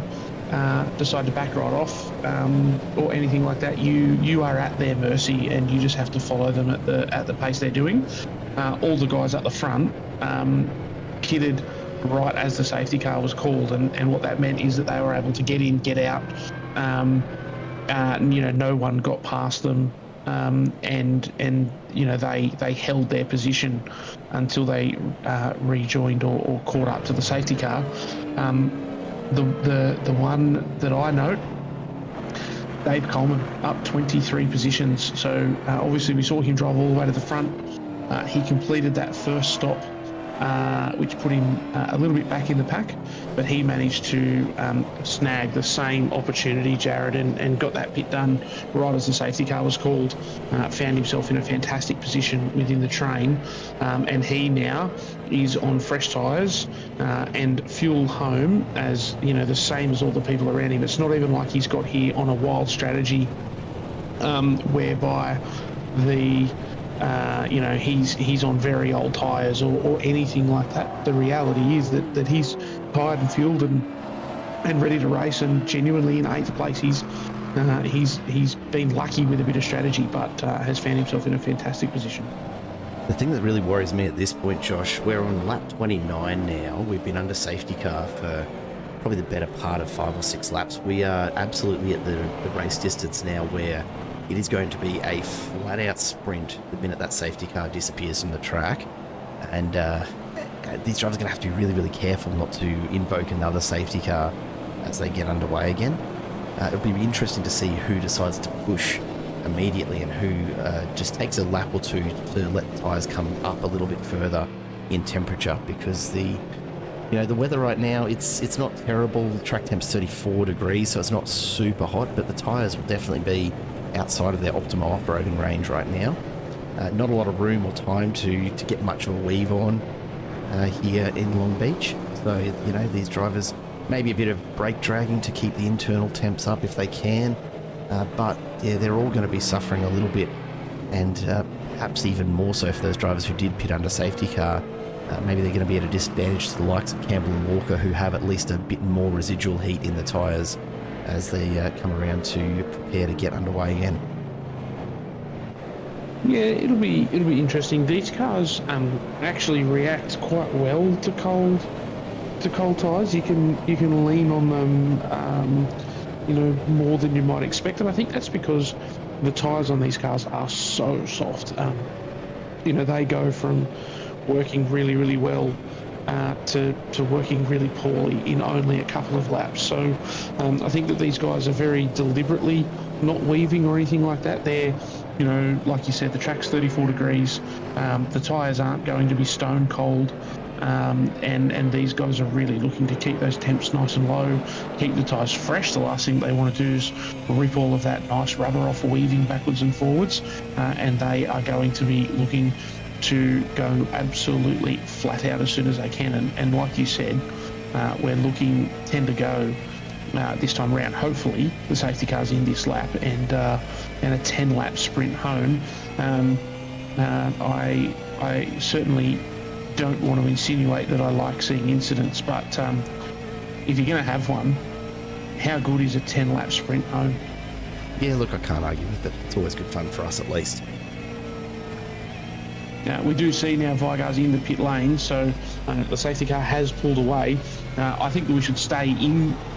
decide to back right off or anything like that, you are at their mercy, and you just have to follow them at the pace they're doing. All the guys at the front kitted right as the safety car was called, and what that meant is that they were able to get in, get out. No one got past them, and they held their position until they rejoined or caught up to the safety car. The one that I note, Dave Coleman up 23 positions. So obviously we saw him drive all the way to the front. He completed that first stop, which put him a little bit back in the pack, but he managed to snag the same opportunity, Jared, and got that pit done right as the safety car was called. Found himself in a fantastic position within the train, and he now is on fresh tyres and fuel home as the same as all the people around him. It's not even like he's got here on a wild strategy whereby he's on very old tyres or anything like that. The reality is that he's tired and fueled and ready to race, and genuinely in 8th place. He's been lucky with a bit of strategy, but has found himself in a fantastic position. The thing that really worries me at this point, Josh, we're on lap 29 now. We've been under safety car for probably the better part of 5 or 6 laps. We are absolutely at the race distance now where it is going to be a flat-out sprint the minute that safety car disappears from the track. And these drivers are going to have to be really, really careful not to invoke another safety car as they get underway again. It'll be interesting to see who decides to push immediately and who just takes a lap or two to let the tyres come up a little bit further in temperature, because the weather right now, it's not terrible. The track temp's 34 degrees, so it's not super hot, but the tyres will definitely be outside of their optimal operating range right now. Not a lot of room or time to get much of a weave on here in Long Beach. So, these drivers, maybe a bit of brake dragging to keep the internal temps up if they can. But yeah, they're all going to be suffering a little bit, and perhaps even more so for those drivers who did pit under safety car. Maybe they're going to be at a disadvantage to the likes of Campbell and Walker, who have at least a bit more residual heat in the tyres as they come around to prepare to get underway again. Yeah, it'll be interesting. These cars actually react quite well to cold tyres. You can lean on them more than you might expect, and I think that's because the tyres on these cars are so soft. They go from working really, really well to working really poorly in only a couple of laps. So I think that these guys are very deliberately not weaving or anything like that. They're, like you said, the track's 34 degrees. The tyres aren't going to be stone cold. And these guys are really looking to keep those temps nice and low, keep the tyres fresh. The last thing they want to do is rip all of that nice rubber off, weaving backwards and forwards, and they are going to be looking to go absolutely flat out as soon as they can. And like you said, we're looking 10 to go this time around. Hopefully the safety car's in this lap and a 10-lap sprint home. I certainly don't want to insinuate that I like seeing incidents, but if you're going to have one, how good is a 10-lap sprint home? Yeah, look, I can't argue with it. It's always good fun for us, at least. Now, we do see now Vigar's in the pit lane, so the safety car has pulled away. I think that we should stay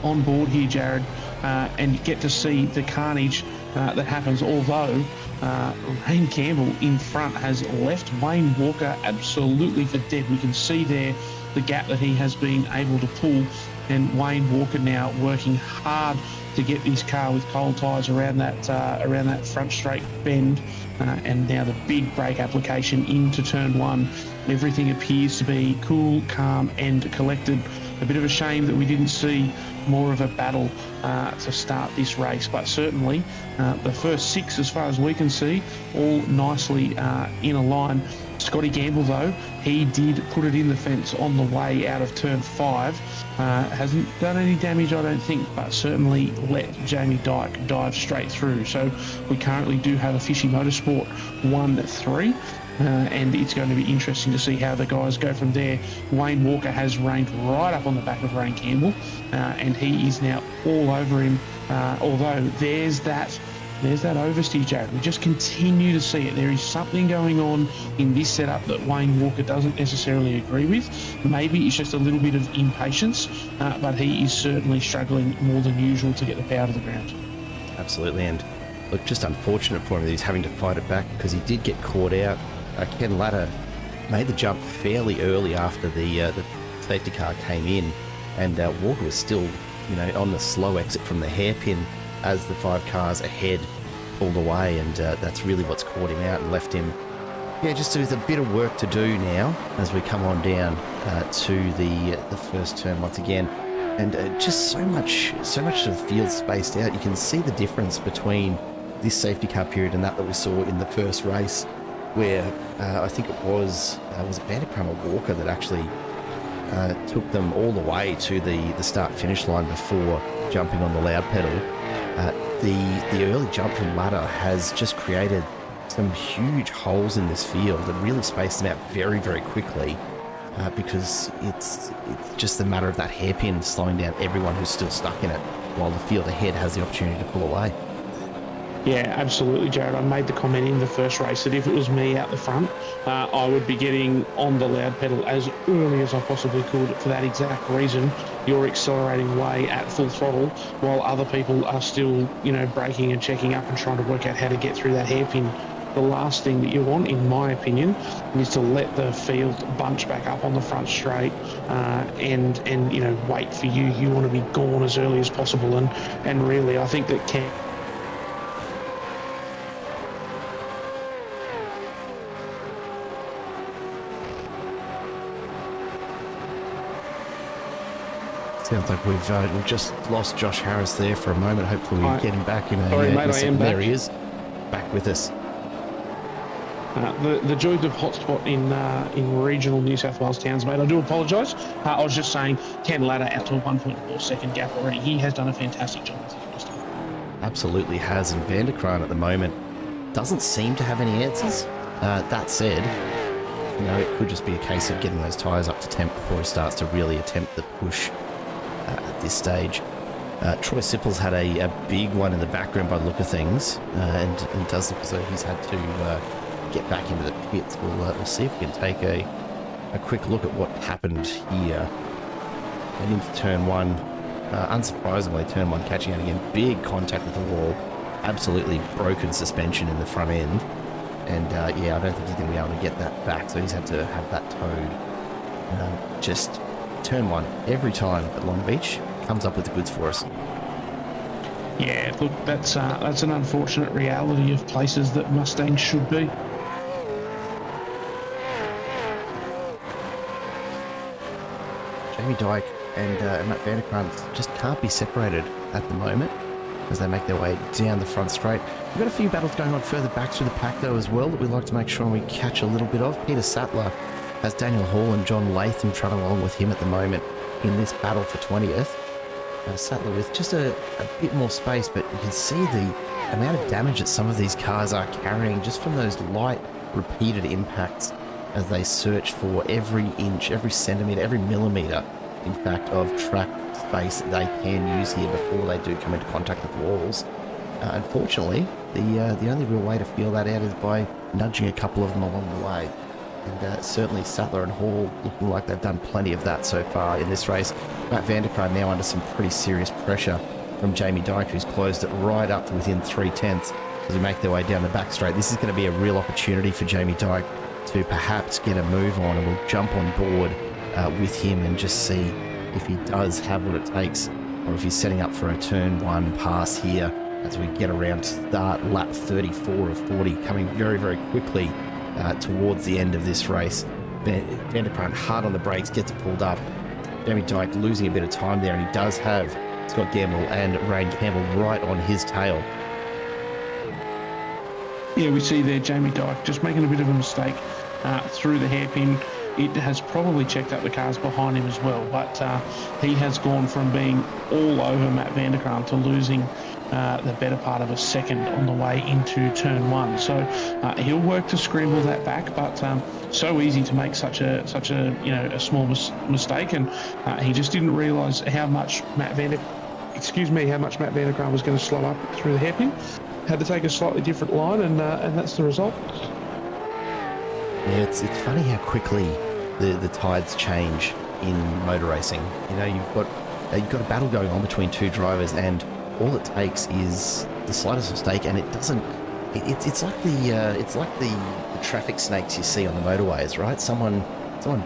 on board here, Jared, and get to see the carnage that happens, although Ryan Campbell in front has left Wayne Walker absolutely for dead. We can see there the gap that he has been able to pull, and Wayne Walker now working hard to get this car with cold tyres around that front straight bend, and now the big brake application into turn 1. Everything appears to be cool, calm and collected. A bit of a shame that we didn't see more of a battle to start this race, but certainly the first 6, as far as we can see, all nicely in a line. Scotty Gamble, though, He did put it in the fence on the way out of turn 5. Hasn't done any damage, I don't think, but certainly let Jamie Dyke dive straight through. So we currently do have a Fishy Motorsport 1-3. And it's going to be interesting to see how the guys go from there. Wayne Walker has reined right up on the back of Ryan Campbell, and he is now all over him. Although there's that oversteer, Jared. We just continue to see it. There is something going on in this setup that Wayne Walker doesn't necessarily agree with. Maybe it's just a little bit of impatience, but he is certainly struggling more than usual to get the power to the ground. Absolutely, and look, just unfortunate for him that he's having to fight it back because he did get caught out. Ken Latta made the jump fairly early after the safety car came in, and Walker was still, on the slow exit from the hairpin as the 5 cars ahead pulled away, and that's really what's caught him out and left him, just with a bit of work to do now as we come on down to the first turn once again. And just so much of the field spaced out. You can see the difference between this safety car period and that we saw in the first race, where I think it was Vanderkam or Walker that actually took them all the way to the start-finish line before jumping on the loud pedal. The early jump from Latta has just created some huge holes in this field and really spaced them out very, very quickly, because it's just a matter of that hairpin slowing down everyone who's still stuck in it, while the field ahead has the opportunity to pull away. Yeah, absolutely, Jared. I made the comment in the first race that if it was me out the front, I would be getting on the loud pedal as early as I possibly could for that exact reason. You're accelerating away at full throttle while other people are still, braking and checking up and trying to work out how to get through that hairpin. The last thing that you want, in my opinion, is to let the field bunch back up on the front straight and wait for you. You want to be gone as early as possible. And really, I think that Sounds like we've just lost Josh Harris there for a moment. Hopefully we get him back in a second. There he is, back with us. The joys of hotspot in regional New South Wales towns, mate. I do apologise. I was just saying Ken Latta out to a 1.4 second gap already. He has done a fantastic job. Absolutely has, and Vanderkam at the moment doesn't seem to have any answers. That said, it could just be a case of getting those tyres up to temp before he starts to really attempt the push at this stage. Troy Sipple's had a big one in the background by the look of things, and it does look as though he's had to get back into the pits. We'll see if we can take a quick look at what happened here. And into turn 1, unsurprisingly, turn 1 catching out again. Big contact with the wall, absolutely broken suspension in the front end. And I don't think he's going to be able to get that back, so he's had to have that towed. Just turn 1 every time at Long Beach comes up with the goods for us. Yeah, look, that's an unfortunate reality of places that Mustangs should be. Jamie Dyke and Matt Vanderkam just can't be separated at the moment as they make their way down the front straight. We've got a few battles going on further back through the pack though as well that we'd like to make sure we catch a little bit of. Peter Sattler has Daniel Hall and John Latham travelling along with him at the moment in this battle for 20th. Sattler with just a bit more space, but you can see the amount of damage that some of these cars are carrying just from those light repeated impacts as they search for every inch, every centimetre, every millimetre, in fact, of track space that they can use here before they do come into contact with walls. Unfortunately, the only real way to feel that out is by nudging a couple of them along the way. And certainly Sattler and Hall looking like they've done plenty of that so far in this race. Matt Vanderkam now under some pretty serious pressure from Jamie Dyke, who's closed it right up to within 3/10 as we make their way down the back straight. This is going to be a real opportunity for Jamie Dyke to perhaps get a move on, and we'll jump on board with him and just see if he does have what it takes, or if he's setting up for a turn 1 pass here as we get around to start lap 34 of 40, coming very, very quickly towards the end of this race. Vanderkam hard on the brakes, gets it pulled up. Jamie Dyke losing a bit of time there, and he does have Scott Gamble and Ryan Campbell right on his tail. Yeah, we see there Jamie Dyke just making a bit of a mistake through the hairpin. it has probably checked up the cars behind him as well. But he has gone from being all over Matt Vanderkam to losing the better part of a second on the way into turn one. So he'll work to scramble that back, but so easy to make such a a small mistake, and he just didn't realise how much Matt Vanderkam was going to slow up through the hairpin. Had to take a slightly different line, and that's the result. Yeah, it's funny how quickly the tides change in motor racing. You know, you've got a battle going on between two drivers, and all it takes is the slightest mistake, and it doesn't. It's like the traffic snakes you see on the motorways, right? Someone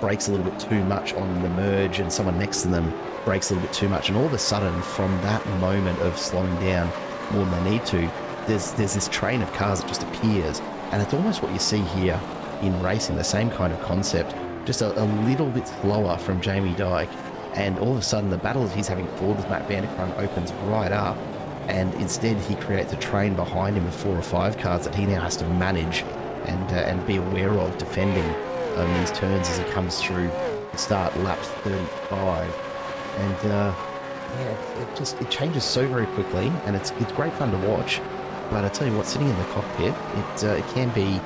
brakes a little bit too much on the merge, and someone next to them brakes a little bit too much, and all of a sudden, from that moment of slowing down more than they need to, there's this train of cars that just appears, and it's almost what you see here in racing, the same kind of concept, just a little bit slower from Jamie Dyke, and all of a sudden the battle that he's having forward with Matt Vanderkam opens right up, and instead he creates a train behind him of 4 or 5 cars that he now has to manage and be aware of defending these turns as he comes through the start laps 35, and it changes so very quickly, and it's great fun to watch. But I tell you what, sitting in the cockpit, it can be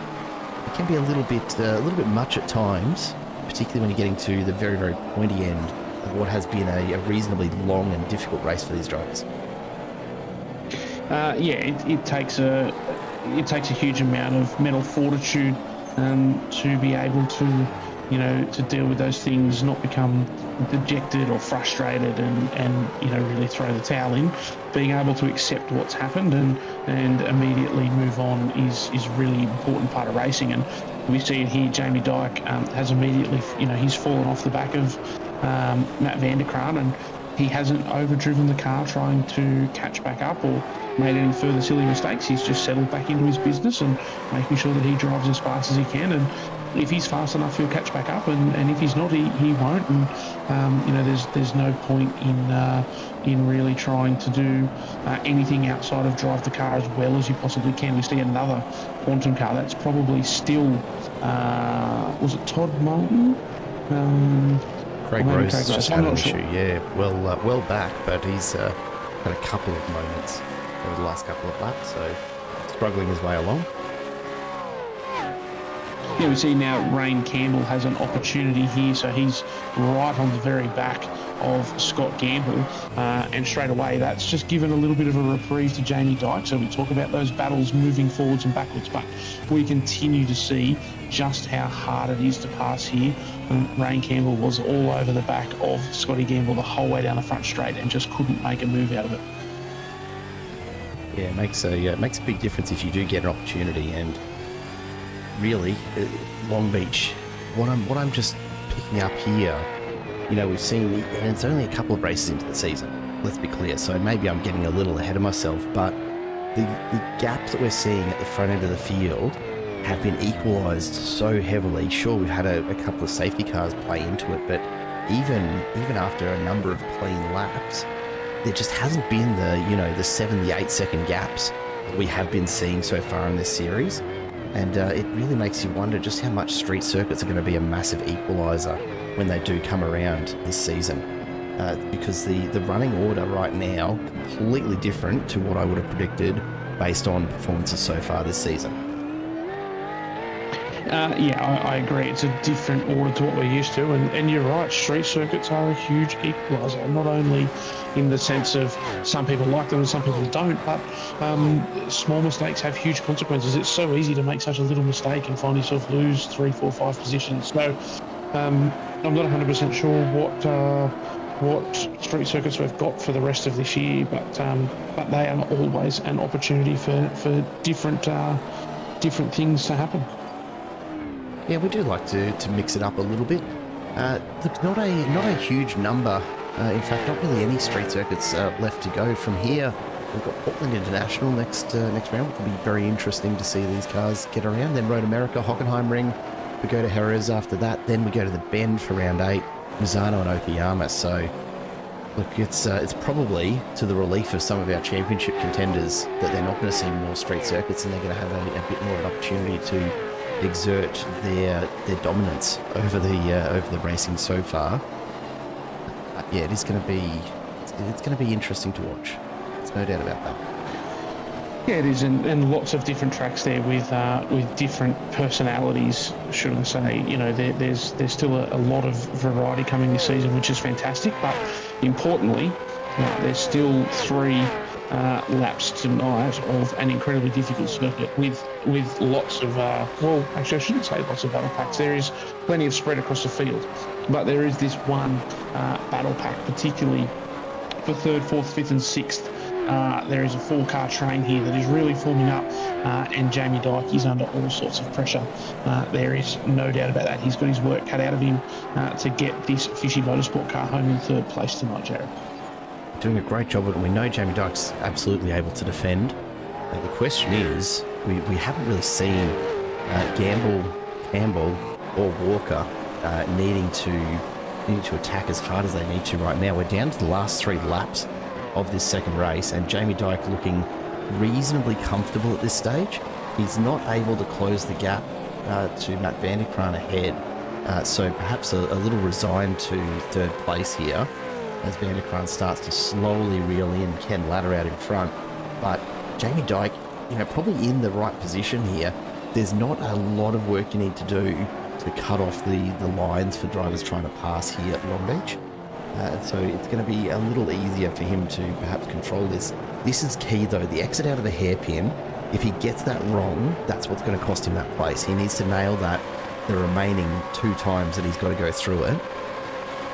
a little bit much at times, particularly when you're getting to the very, very pointy end of what has been a reasonably long and difficult race for these drivers. It takes a huge amount of mental fortitude to be able to deal with those things, not become dejected or frustrated, and really throw the towel in. Being able to accept what's happened and immediately move on is really important part of racing. And we see it here. Jamie Dyke has immediately, he's fallen off the back of Matt Vanderkam, and he hasn't overdriven the car trying to catch back up or made any further silly mistakes. He's just settled back into his business and making sure that he drives as fast as he can. And if he's fast enough, he'll catch back up, and if he's not, he won't. And there's no point in really trying to do anything outside of drive the car as well as you possibly can. We see another quantum car that's probably still was it Todd Moulton? Craig Rose just had an issue, yeah. Well back, but he's had a couple of moments over the last couple of laps, so struggling his way along. Yeah, we see now Ryan Campbell has an opportunity here, so he's right on the very back of Scott Gamble, and straight away that's just given a little bit of a reprieve to Jamie Dyke. So we talk about those battles moving forwards and backwards, but we continue to see just how hard it is to pass here. And Ryan Campbell was all over the back of Scotty Gamble the whole way down the front straight and just couldn't make a move out of it. Yeah, it makes a big difference if you do get an opportunity. And really, Long Beach, what I'm just picking up here, we've seen, and it's only a couple of races into the season, let's be clear, so maybe I'm getting a little ahead of myself, but the gaps that we're seeing at the front end of the field have been equalised so heavily. Sure, we've had a couple of safety cars play into it, but even after a number of clean laps, there just hasn't been the 7, the 8 second gaps that we have been seeing so far in this series. And it really makes you wonder just how much street circuits are going to be a massive equaliser when they do come around this season. Because the running order right now, completely different to what I would have predicted based on performances so far this season. I agree. It's a different order to what we're used to. And you're right, street circuits are a huge equaliser, not only in the sense of some people like them and some people don't, but small mistakes have huge consequences. It's so easy to make such a little mistake and find yourself lose 3, 4, 5 positions. So I'm not 100% sure what street circuits we've got for the rest of this year, but they are always an opportunity for different things to happen. Yeah, we do like to mix it up a little bit. Look, not a huge number. In fact, not really any street circuits left to go from here. We've got Portland International next round, which will be very interesting to see these cars get around. Then Road America, Hockenheim Ring. We go to Jerez after that. Then we go to the Bend for round 8, Misano and Okayama. So, look, it's probably to the relief of some of our championship contenders that they're not going to see more street circuits, and they're going to have a bit more of an opportunity to exert their dominance over the racing so far. Yeah, it's going to be interesting to watch. There's no doubt about that. Yeah, it is, and lots of different tracks there with different personalities, should I say. You know, there's still a lot of variety coming this season, which is fantastic. But importantly, there's still 3 laps tonight of an incredibly difficult circuit with lots of well, actually I shouldn't say lots of battle packs. There is plenty of spread across the field, but there is this one battle pack, particularly for 3rd, 4th, 5th, and 6th. There is a 4-car train here that is really forming up, and Jamie Dyke is under all sorts of pressure. There is no doubt about that. He's got his work cut out of him to get this Fishy Motorsport car home in 3rd place tonight, Jared. Doing a great job of it. We know Jamie Dyke's absolutely able to defend. The question is, we haven't really seen Gamble, Campbell, or Walker needing to attack as hard as they need to right now. We're down to the last 3 laps of this second race, and Jamie Dyke looking reasonably comfortable at this stage. He's not able to close the gap to Matt Vanderkraan ahead, so perhaps a little resigned to 3rd place here as Vanderkraan starts to slowly reel in Ken Ladder out in front. But Jamie Dyke, probably in the right position here. There's not a lot of work you need to do to cut off the lines for drivers trying to pass here at Long Beach. So it's going to be a little easier for him to perhaps control this. This is key though, the exit out of the hairpin. If he gets that wrong, that's what's going to cost him that place. He needs to nail that the remaining 2 times that he's got to go through it,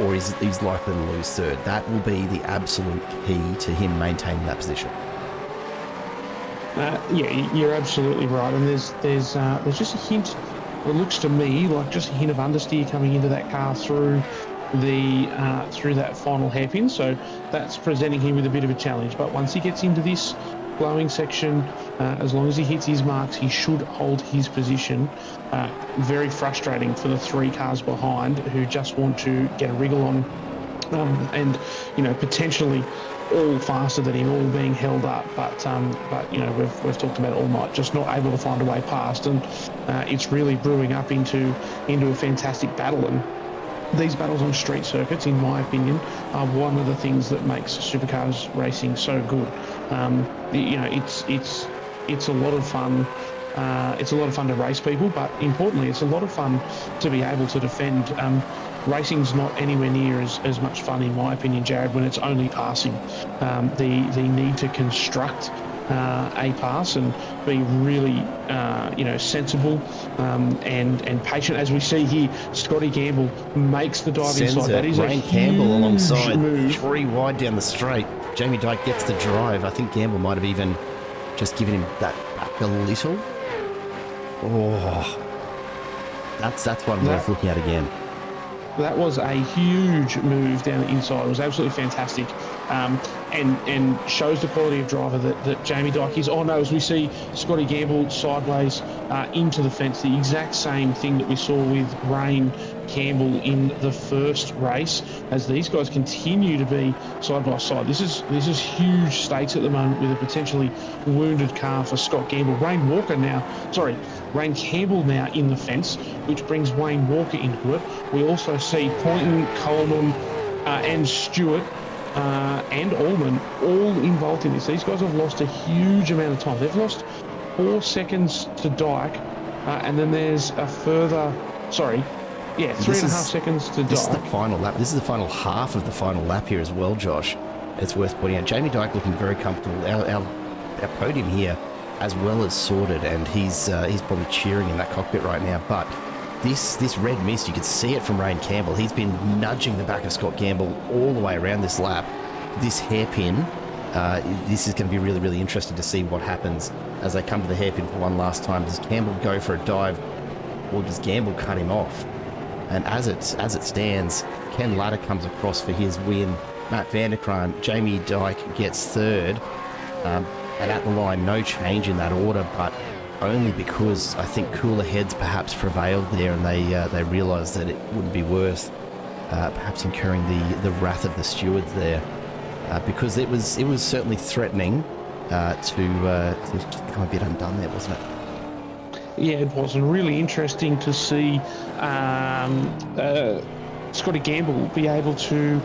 or he's likely to lose 3rd. That will be the absolute key to him maintaining that position. Yeah, you're absolutely right. And there's just a hint, it looks to me like just a hint of understeer coming into that car through that final hairpin, so that's presenting him with a bit of a challenge. But once he gets into this blowing section, as long as he hits his marks, he should hold his position. Very frustrating for the 3 cars behind who just want to get a wriggle on, and potentially all faster than him, all being held up. But we've talked about it all night, just not able to find a way past, and it's really brewing up into a fantastic battle. And these battles on street circuits, in my opinion, are one of the things that makes supercars racing so good. It's a lot of fun. It's a lot of fun to race people, but importantly, it's a lot of fun to be able to defend. Racing's not anywhere near as much fun, in my opinion, Jared, when it's only passing. The need to construct a pass and be really sensible and patient, as we see here. Scotty Gamble makes the dive inside. That is Rain a Campbell huge alongside move. 3 wide down the straight. Jamie Dyke gets the drive. I think Gamble might have even just given him that back a little. Oh, that's one worth looking at again. That was a huge move down the inside. It was absolutely fantastic, and shows the quality of driver that Jamie Dyke is. Oh no, as we see Scotty Gamble sideways into the fence, the exact same thing that we saw with Rain Campbell in the first race, as these guys continue to be side by side. This is huge stakes at the moment with a potentially wounded car for Scott Gamble. Rain Campbell now in the fence, which brings Wayne Walker into it. We also see Poynton, Coleman, and Stewart and Allman all involved in this. These guys have lost a huge amount of time. They've lost 4 seconds to Dyke, and then there's a further, 3.5 seconds to Dyke. This is the final lap. This is the final half of the final lap here as well, Josh. It's worth pointing out. Jamie Dyke looking very comfortable. Our podium here as well as sorted, and he's probably cheering in that cockpit right now. But this red mist, you could see it from Rain Campbell. He's been nudging the back of Scott Gamble all the way around this lap. This hairpin, this is going to be really, really interesting to see what happens as they come to the hairpin for one last time. Does Campbell go for a dive, or does Gamble cut him off? And as it stands, Ken Ladder comes across for his win. Matt Vanderkraan, Jamie Dyke gets 3rd. And at the line, no change in that order, but only because I think cooler heads perhaps prevailed there, and they realised that it wouldn't be worth perhaps incurring the wrath of the stewards there, because it was certainly threatening to come a bit undone there, wasn't it? Yeah, it was, and really interesting to see Scotty Gamble be able to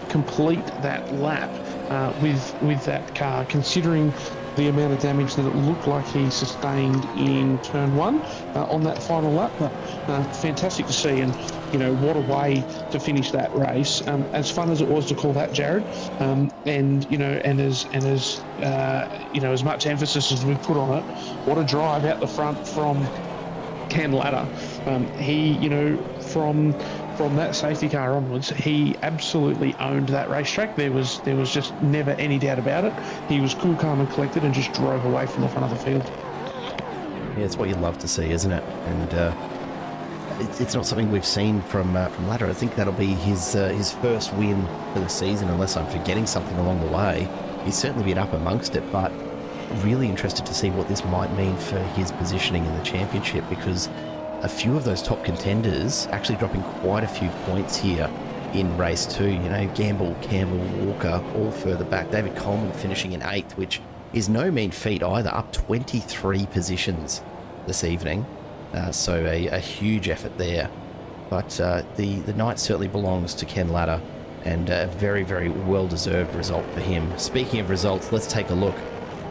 complete that lap with that car, considering the amount of damage that it looked like he sustained in turn one on that final lap. But fantastic to see, and what a way to finish that race. As fun as it was to call that, Jared, and as much emphasis as we put on it, what a drive out the front from Ken Latta. He, from that safety car onwards, he absolutely owned that racetrack. There was just never any doubt about it. He was cool, calm and collected and just drove away from the front of the field. Yeah, it's what you love to see, isn't it? And it's not something we've seen from Latta. I think that'll be his first win for the season, unless I'm forgetting something along the way. He's certainly been up amongst it, but really interested to see what this might mean for his positioning in the championship, because a few of those top contenders actually dropping quite a few points here in race 2. Gamble, Campbell, Walker, all further back. David Coleman finishing in 8th, which is no mean feat either, up 23 positions this evening. So a huge effort there. But the night certainly belongs to Ken Latta, and a very, very well-deserved result for him. Speaking of results, let's take a look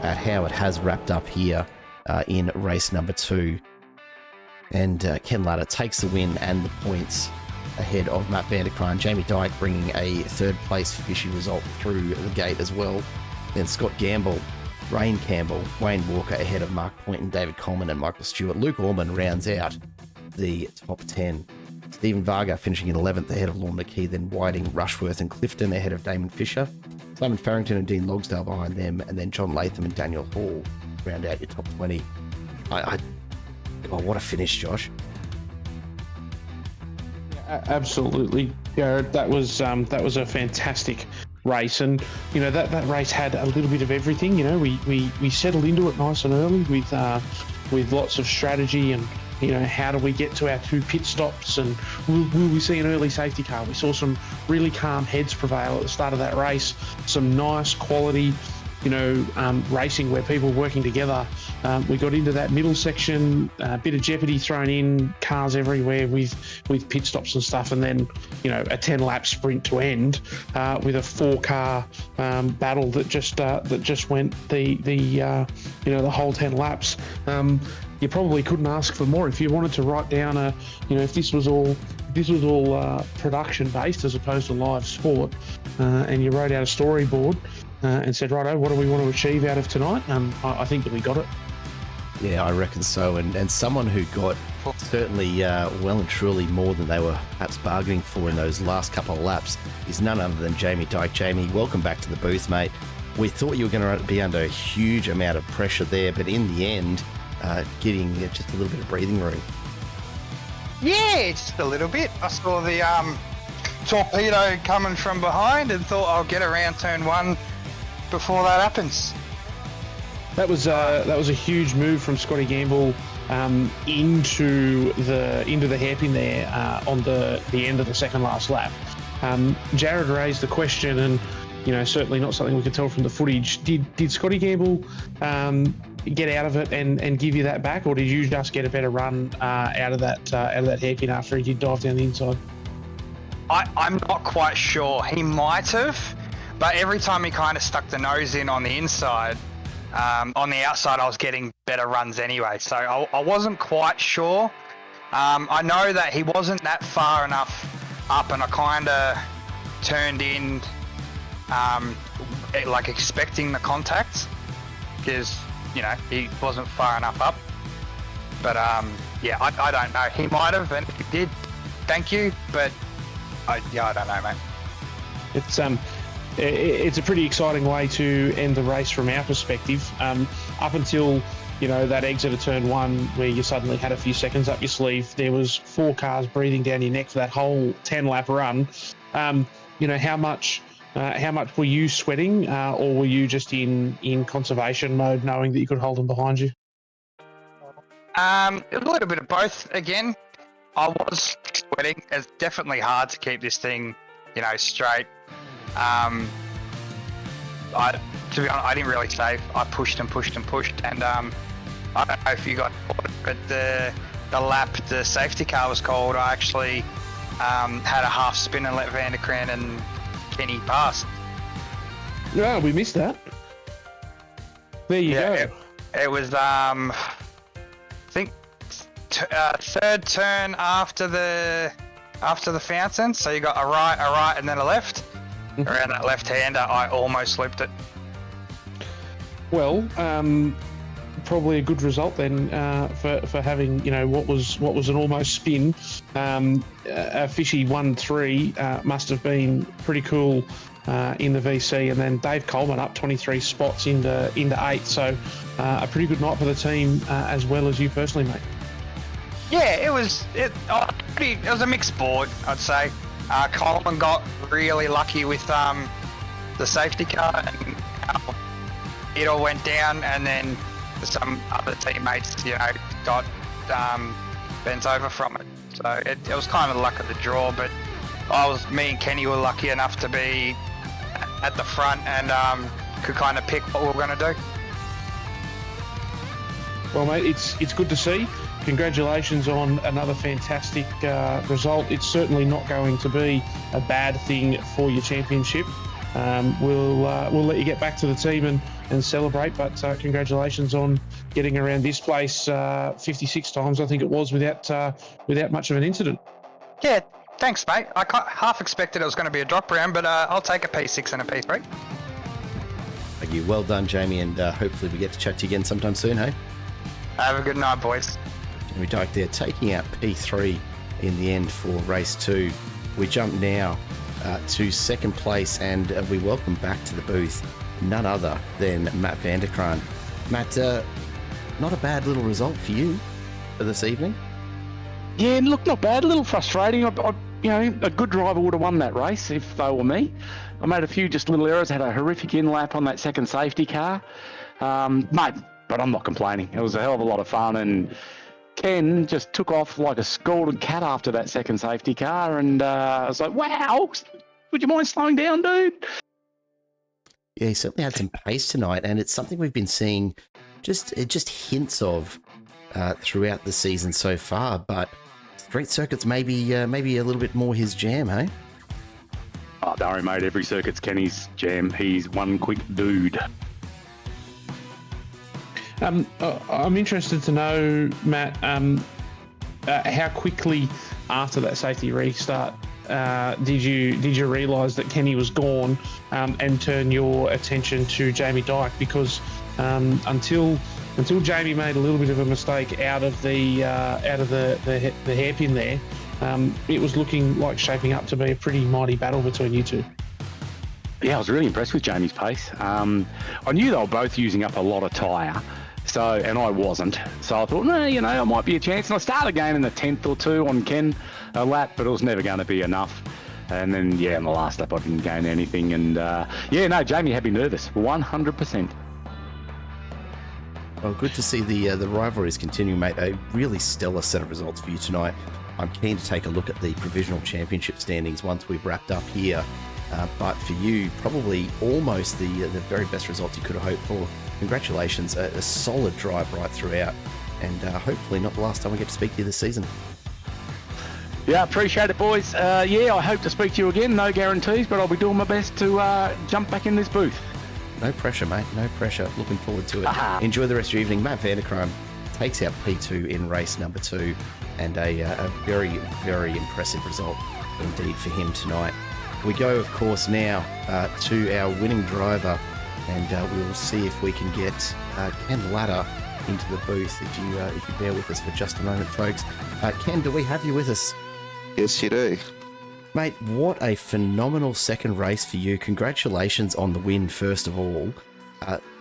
at how it has wrapped up here in race number 2. And Ken Latta takes the win and the points ahead of Matt Vanderkraan. Jamie Dyke bringing a third-place fishy result through the gate as well. Then Scott Gamble, Rain Campbell, Wayne Walker ahead of Mark Point and David Coleman and Michael Stewart. Luke Orman rounds out the top 10. Stephen Varga finishing in 11th ahead of Lorne McKee, then Whiting, Rushworth and Clifton ahead of Damon Fisher. Simon Farrington and Dean Logsdale behind them, and then John Latham and Daniel Hall round out your top 20. What a finish, Josh. Yeah, absolutely, Jared. That was a fantastic race, and that race had a little bit of everything. We settled into it nice and early with lots of strategy, and how do we get to our 2 pit stops, and will we see an early safety car? We saw some really calm heads prevail at the start of that race, some nice quality racing where people were working together. We got into that middle section, a bit of jeopardy thrown in, cars everywhere with pit stops and stuff, and then a 10-lap sprint to end with a 4-car battle that just went the whole 10 laps. You probably couldn't ask for more. If you wanted to write down if this was all production based as opposed to live sport, and you wrote out a storyboard and said, righto, what do we want to achieve out of tonight? I think that we got it. Yeah, I reckon so. And someone who got certainly well and truly more than they were perhaps bargaining for in those last couple of laps is none other than Jamie Dyke. Jamie, welcome back to the booth, mate. We thought you were going to be under a huge amount of pressure there, but in the end, getting just a little bit of breathing room. Yeah, just a little bit. I saw the torpedo coming from behind and thought I'll get around turn 1 before that happens. That was a huge move from Scotty Gamble into the hairpin there on the end of the second last lap. Jared raised the question, and certainly not something we could tell from the footage. Did Scotty Gamble get out of it and give you that back, or did you just get a better run out of that hairpin after he did dive down the inside? I'm not quite sure. He might have, but every time he kind of stuck the nose in on the inside, on the outside, I was getting better runs anyway. So I wasn't quite sure. I know that he wasn't that far enough up, and I kind of turned in like expecting the contact, because he wasn't far enough up. But yeah, I don't know. He might have, and if he did, thank you. But I don't know, mate. It's a pretty exciting way to end the race from our perspective. Up until that exit of turn 1, where you suddenly had a few seconds up your sleeve, there was 4 cars breathing down your neck for that whole 10-lap run. How much were you sweating, or were you just in conservation mode, knowing that you could hold them behind you? A little bit of both. Again, I was sweating. It's definitely hard to keep this thing, straight. To be honest, I didn't really save. I pushed and pushed and pushed, and I don't know if you got caught, but the lap the safety car was called, I actually had a half spin and let Van der Kraan and Kenny pass. No, we missed that. There you go. It was I think third turn after the fountain, so you got a right, and then a left. Around that left-hander, I almost looped it. Well, probably a good result then for having what was an almost spin. A fishy 1-3 must have been pretty cool in the VC, and then Dave Coleman up 23 spots into 8. So a pretty good night for the team as well as you personally, mate. Yeah, it was a mixed board, I'd say. Coleman got really lucky with the safety car, and it all went down, and then some other teammates, got bent over from it. So it was kind of the luck of the draw, but me and Kenny were lucky enough to be at the front and could kind of pick what we were going to do. Well, mate, it's good to see. Congratulations on another fantastic result. It's certainly not going to be a bad thing for your championship. We'll let you get back to the team and celebrate, but congratulations on getting around this place 56 times, I think it was, without much of an incident. Yeah, thanks, mate. I half expected it was going to be a drop round, but I'll take a P6 and a P3. Thank you. Well done, Jamie, and hopefully we get to chat to you again sometime soon, hey? Have a good night, boys. Jamie Dyke there, taking out P3 in the end for race 2. We jump now to second place, and we welcome back to the booth none other than Matt Van der Kraan. Matt, not a bad little result for you for this evening. Yeah, look, not bad. A little frustrating. A good driver would have won that race if they were me. I made a few just little errors. Had a horrific in-lap on that second safety car. Mate, but I'm not complaining. It was a hell of a lot of fun, and Ken just took off like a scalded cat after that second safety car, and I was like, wow, would you mind slowing down, dude? Yeah, he certainly had some pace tonight, and it's something we've been seeing just hints of throughout the season so far, but street circuits maybe a little bit more his jam, hey? Oh, don't worry, mate. Every circuit's Kenny's jam. He's one quick dude. I'm interested to know, Matt, how quickly after that safety restart did you realise that Kenny was gone and turn your attention to Jamie Dyke? Because until Jamie made a little bit of a mistake out of the hairpin there, it was looking like shaping up to be a pretty mighty battle between you two. Yeah, I was really impressed with Jamie's pace. I knew they were both using up a lot of tyre. And I wasn't. So I thought, I might be a chance. And I started gaining the 10th or 2 on Ken a lap, but it was never going to be enough. And then, in the last lap, I didn't gain anything. And, Jamie had me nervous, 100%. Well, good to see the rivalries continuing, mate. A really stellar set of results for you tonight. I'm keen to take a look at the provisional championship standings once we've wrapped up here. But for you, probably almost the very best results you could have hoped for. Congratulations, a solid drive right throughout, and hopefully not the last time we get to speak to you this season. Yeah, appreciate it, boys. I hope to speak to you again. No guarantees, but I'll be doing my best to jump back in this booth. No pressure, mate. No pressure. Looking forward to it. Enjoy the rest of your evening. Matt Van der Kraan takes out P2 in race number 2, and a very, very impressive result indeed for him tonight. We go, of course, now to our winning driver, and we will see if we can get Ken Latta into the booth. If you bear with us for just a moment, folks. Ken, do we have you with us? Yes, you do. Mate, what a phenomenal second race for you. Congratulations on the win, first of all.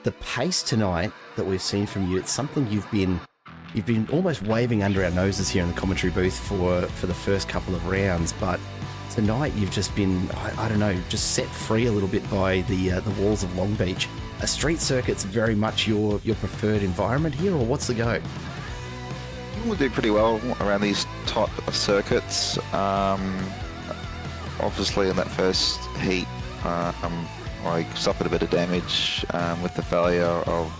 The pace tonight that we've seen from you, it's something you've been almost waving under our noses here in the commentary booth for the first couple of rounds, but tonight you've just been, I don't know, just set free a little bit by the walls of Long Beach. A street circuit's very much your preferred environment here, or what's the go? We do pretty well around these type of circuits. Obviously in that first heat, I suffered a bit of damage with the failure of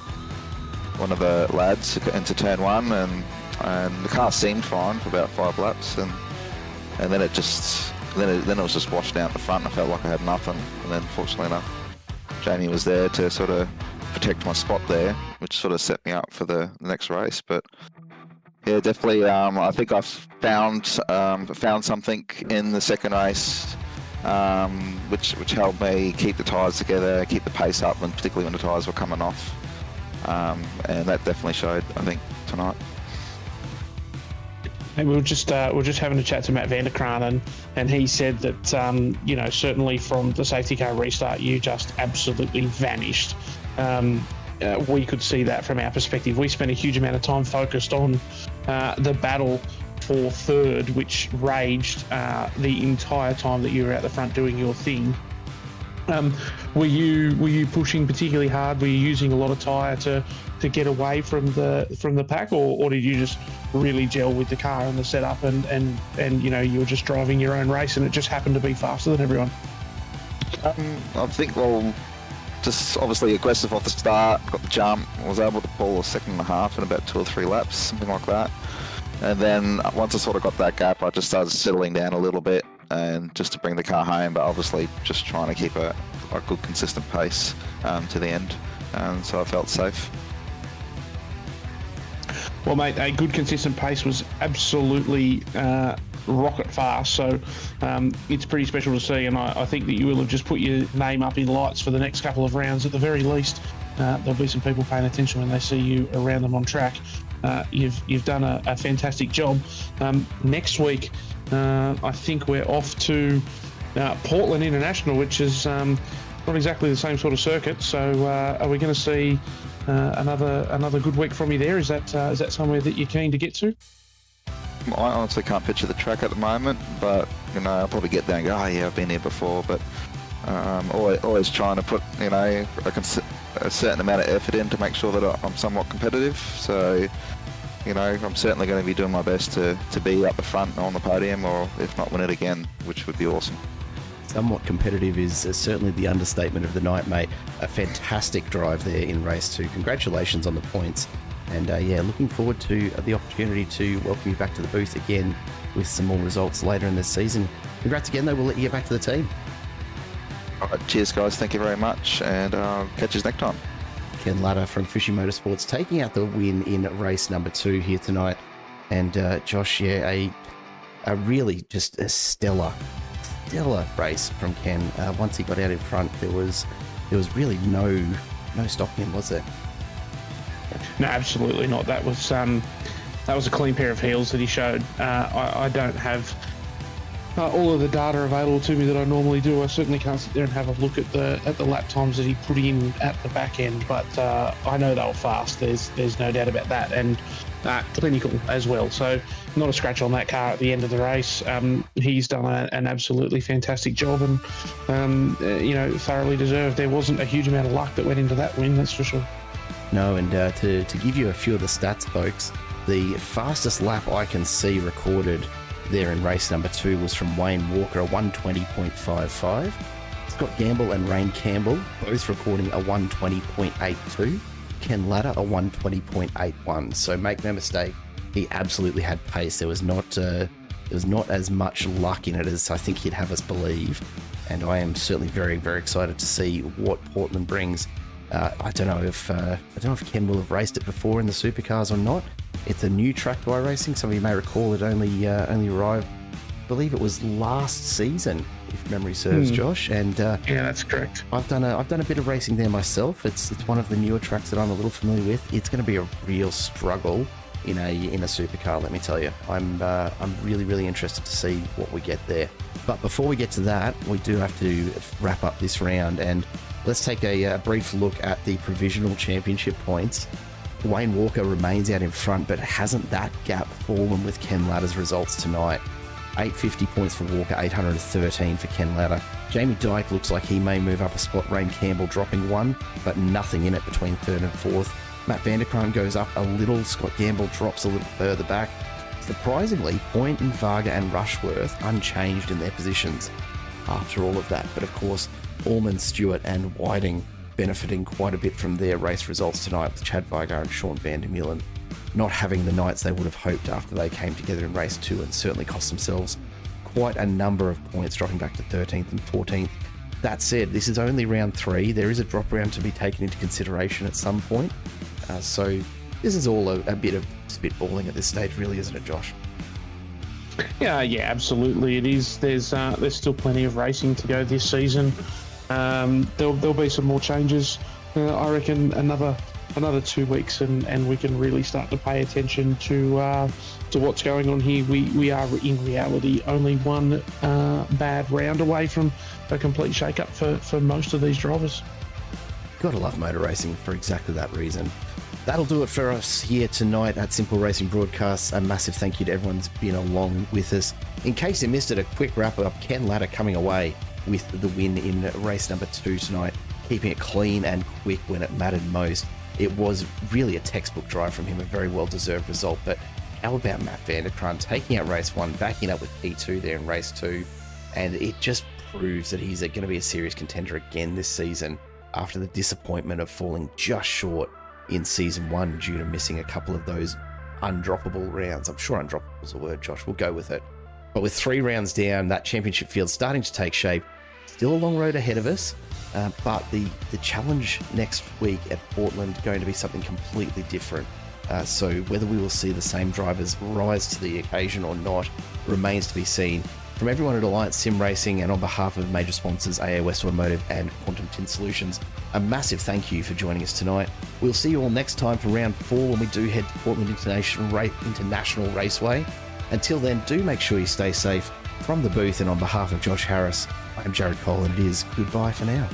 one of the lads into turn one, and the car seemed fine for about 5 laps, and then it was just washed out the front. I felt like I had nothing, and then fortunately enough, Jamie was there to sort of protect my spot there, which sort of set me up for the next race. But yeah, definitely, I think I've found something in the second race, which helped me keep the tyres together, keep the pace up, and particularly when the tyres were coming off. And that definitely showed, I think, tonight. And we were just having a chat to Matt Vanderkraan, and he said that certainly from the safety car restart, you just absolutely vanished. We could see that from our perspective. We spent a huge amount of time focused on the battle for third, which raged the entire time that you were out the front doing your thing. Were you pushing particularly hard? Were you using a lot of tyre to get away from the pack, or did you just really gel with the car and the setup, and you were just driving your own race and it just happened to be faster than everyone? I think, just obviously aggressive off the start, got the jump, was able to pull a second and a half in about 2 or 3 laps, something like that. And then once I sort of got that gap, I just started settling down a little bit, and just to bring the car home, but obviously just trying to keep a good consistent pace to the end, so I felt safe. Well, mate, a good consistent pace was absolutely rocket fast, so it's pretty special to see, and I think that you will have just put your name up in lights for the next couple of rounds at the very least. There'll be some people paying attention when they see you around them on track. You've done a fantastic job. Next week, I think we're off to Portland International, which is not exactly the same sort of circuit. So are we going to see another good week from you there? Is that somewhere that you're keen to get to? I honestly can't picture the track at the moment, but I'll probably get there and go, oh yeah, I've been here before. But always trying to put a certain amount of effort in to make sure that I'm somewhat competitive. So I'm certainly going to be doing my best to be up the front on the podium, or if not win it again, which would be awesome. Somewhat competitive is certainly the understatement of the night, mate. A fantastic drive there in race 2. Congratulations on the points. And looking forward to the opportunity to welcome you back to the booth again with some more results later in this season. Congrats again, though. We'll let you get back to the team. All right, cheers, guys. Thank you very much, and I'll catch you next time. Ken Latta from Fishy Motorsports taking out the win in race number 2 here tonight. And Josh, a really just a stellar race from Ken. Once he got out in front, there was really no stopping him, was there? No, absolutely not. That was a clean pair of heels that he showed. I don't have all of the data available to me that I normally do. I certainly can't sit there and have a look at the lap times that he put in at the back end, but I know they were fast. There's no doubt about that, and clinical as well. So not a scratch on that car at the end of the race. He's done an absolutely fantastic job, and thoroughly deserved. There wasn't a huge amount of luck that went into that win, that's for sure. No, and to give you a few of the stats, folks, the fastest lap I can see recorded there in race number 2 was from Wayne Walker, a 120.55. Scott Gamble and Rain Campbell both recording a 120.82. Ken Latta a 120.81. So make no mistake, he absolutely had pace. There was not as much luck in it as I think he'd have us believe. And I am certainly very, very excited to see what Portland brings. I don't know if Ken will have raced it before in the Supercars or not. It's a new track to iRacing. Some of you may recall it only arrived, I believe it was last season, if memory serves, Josh. And yeah, that's correct. I've done a bit of racing there myself. It's one of the newer tracks that I'm a little familiar with. It's going to be a real struggle in a supercar, let me tell you. I'm really, really interested to see what we get there. But before we get to that, we do have to wrap up this round, and let's take a brief look at the provisional championship points. Wayne Walker remains out in front, but hasn't that gap fallen with Ken Latta's results tonight? 850 points for Walker, 813 for Ken Latta. Jamie Dyke looks like he may move up a spot. Rain Campbell dropping 1, but nothing in it between 3rd and 4th. Matt Vanderkraan goes up a little. Scott Gamble drops a little further back. Surprisingly, Point and Varga and Rushworth unchanged in their positions after all of that. But of course, Allman, Stewart and Whiting benefiting quite a bit from their race results tonight with Chad Vigar and Sean van der Meulen not having the nights they would have hoped after they came together in race 2, and certainly cost themselves quite a number of points, dropping back to 13th and 14th. That said, this is only round 3. There is a drop round to be taken into consideration at some point. So this is all a bit of spitballing at this stage, really, isn't it, Josh? Yeah, absolutely. It is. There's still plenty of racing to go this season. There'll be some more changes. I reckon another 2 weeks, and we can really start to pay attention to what's going on here. We are in reality only one bad round away from a complete shake-up for most of these drivers. Gotta love motor racing for exactly that reason. That'll do it for us here tonight at Simple Racing Broadcasts. A massive thank you to everyone who's been along with us. In case you missed it, a quick wrap-up. Ken Latta coming away with the win in race number 2 tonight, keeping it clean and quick when it mattered most. It was really a textbook drive from him, a very well-deserved result. But how about Matt Vanderkran taking out race 1, backing up with P2 there in race 2, and it just proves that he's going to be a serious contender again this season after the disappointment of falling just short in season 1 due to missing a couple of those undroppable rounds. I'm sure undroppable is a word, Josh. We'll go with it. But with 3 rounds down, that championship field starting to take shape. Still a long road ahead of us, but the challenge next week at Portland going to be something completely different. So whether we will see the same drivers rise to the occasion or not remains to be seen. From everyone at Alliance Sim Racing and on behalf of major sponsors AA West Automotive and Quantum Tint Solutions, a massive thank you for joining us tonight. We'll see you all next time for round 4 when we do head to Portland International Raceway. Until then, do make sure you stay safe. From the booth and on behalf of Josh Harris, I'm Jared Cole, and it is goodbye for now.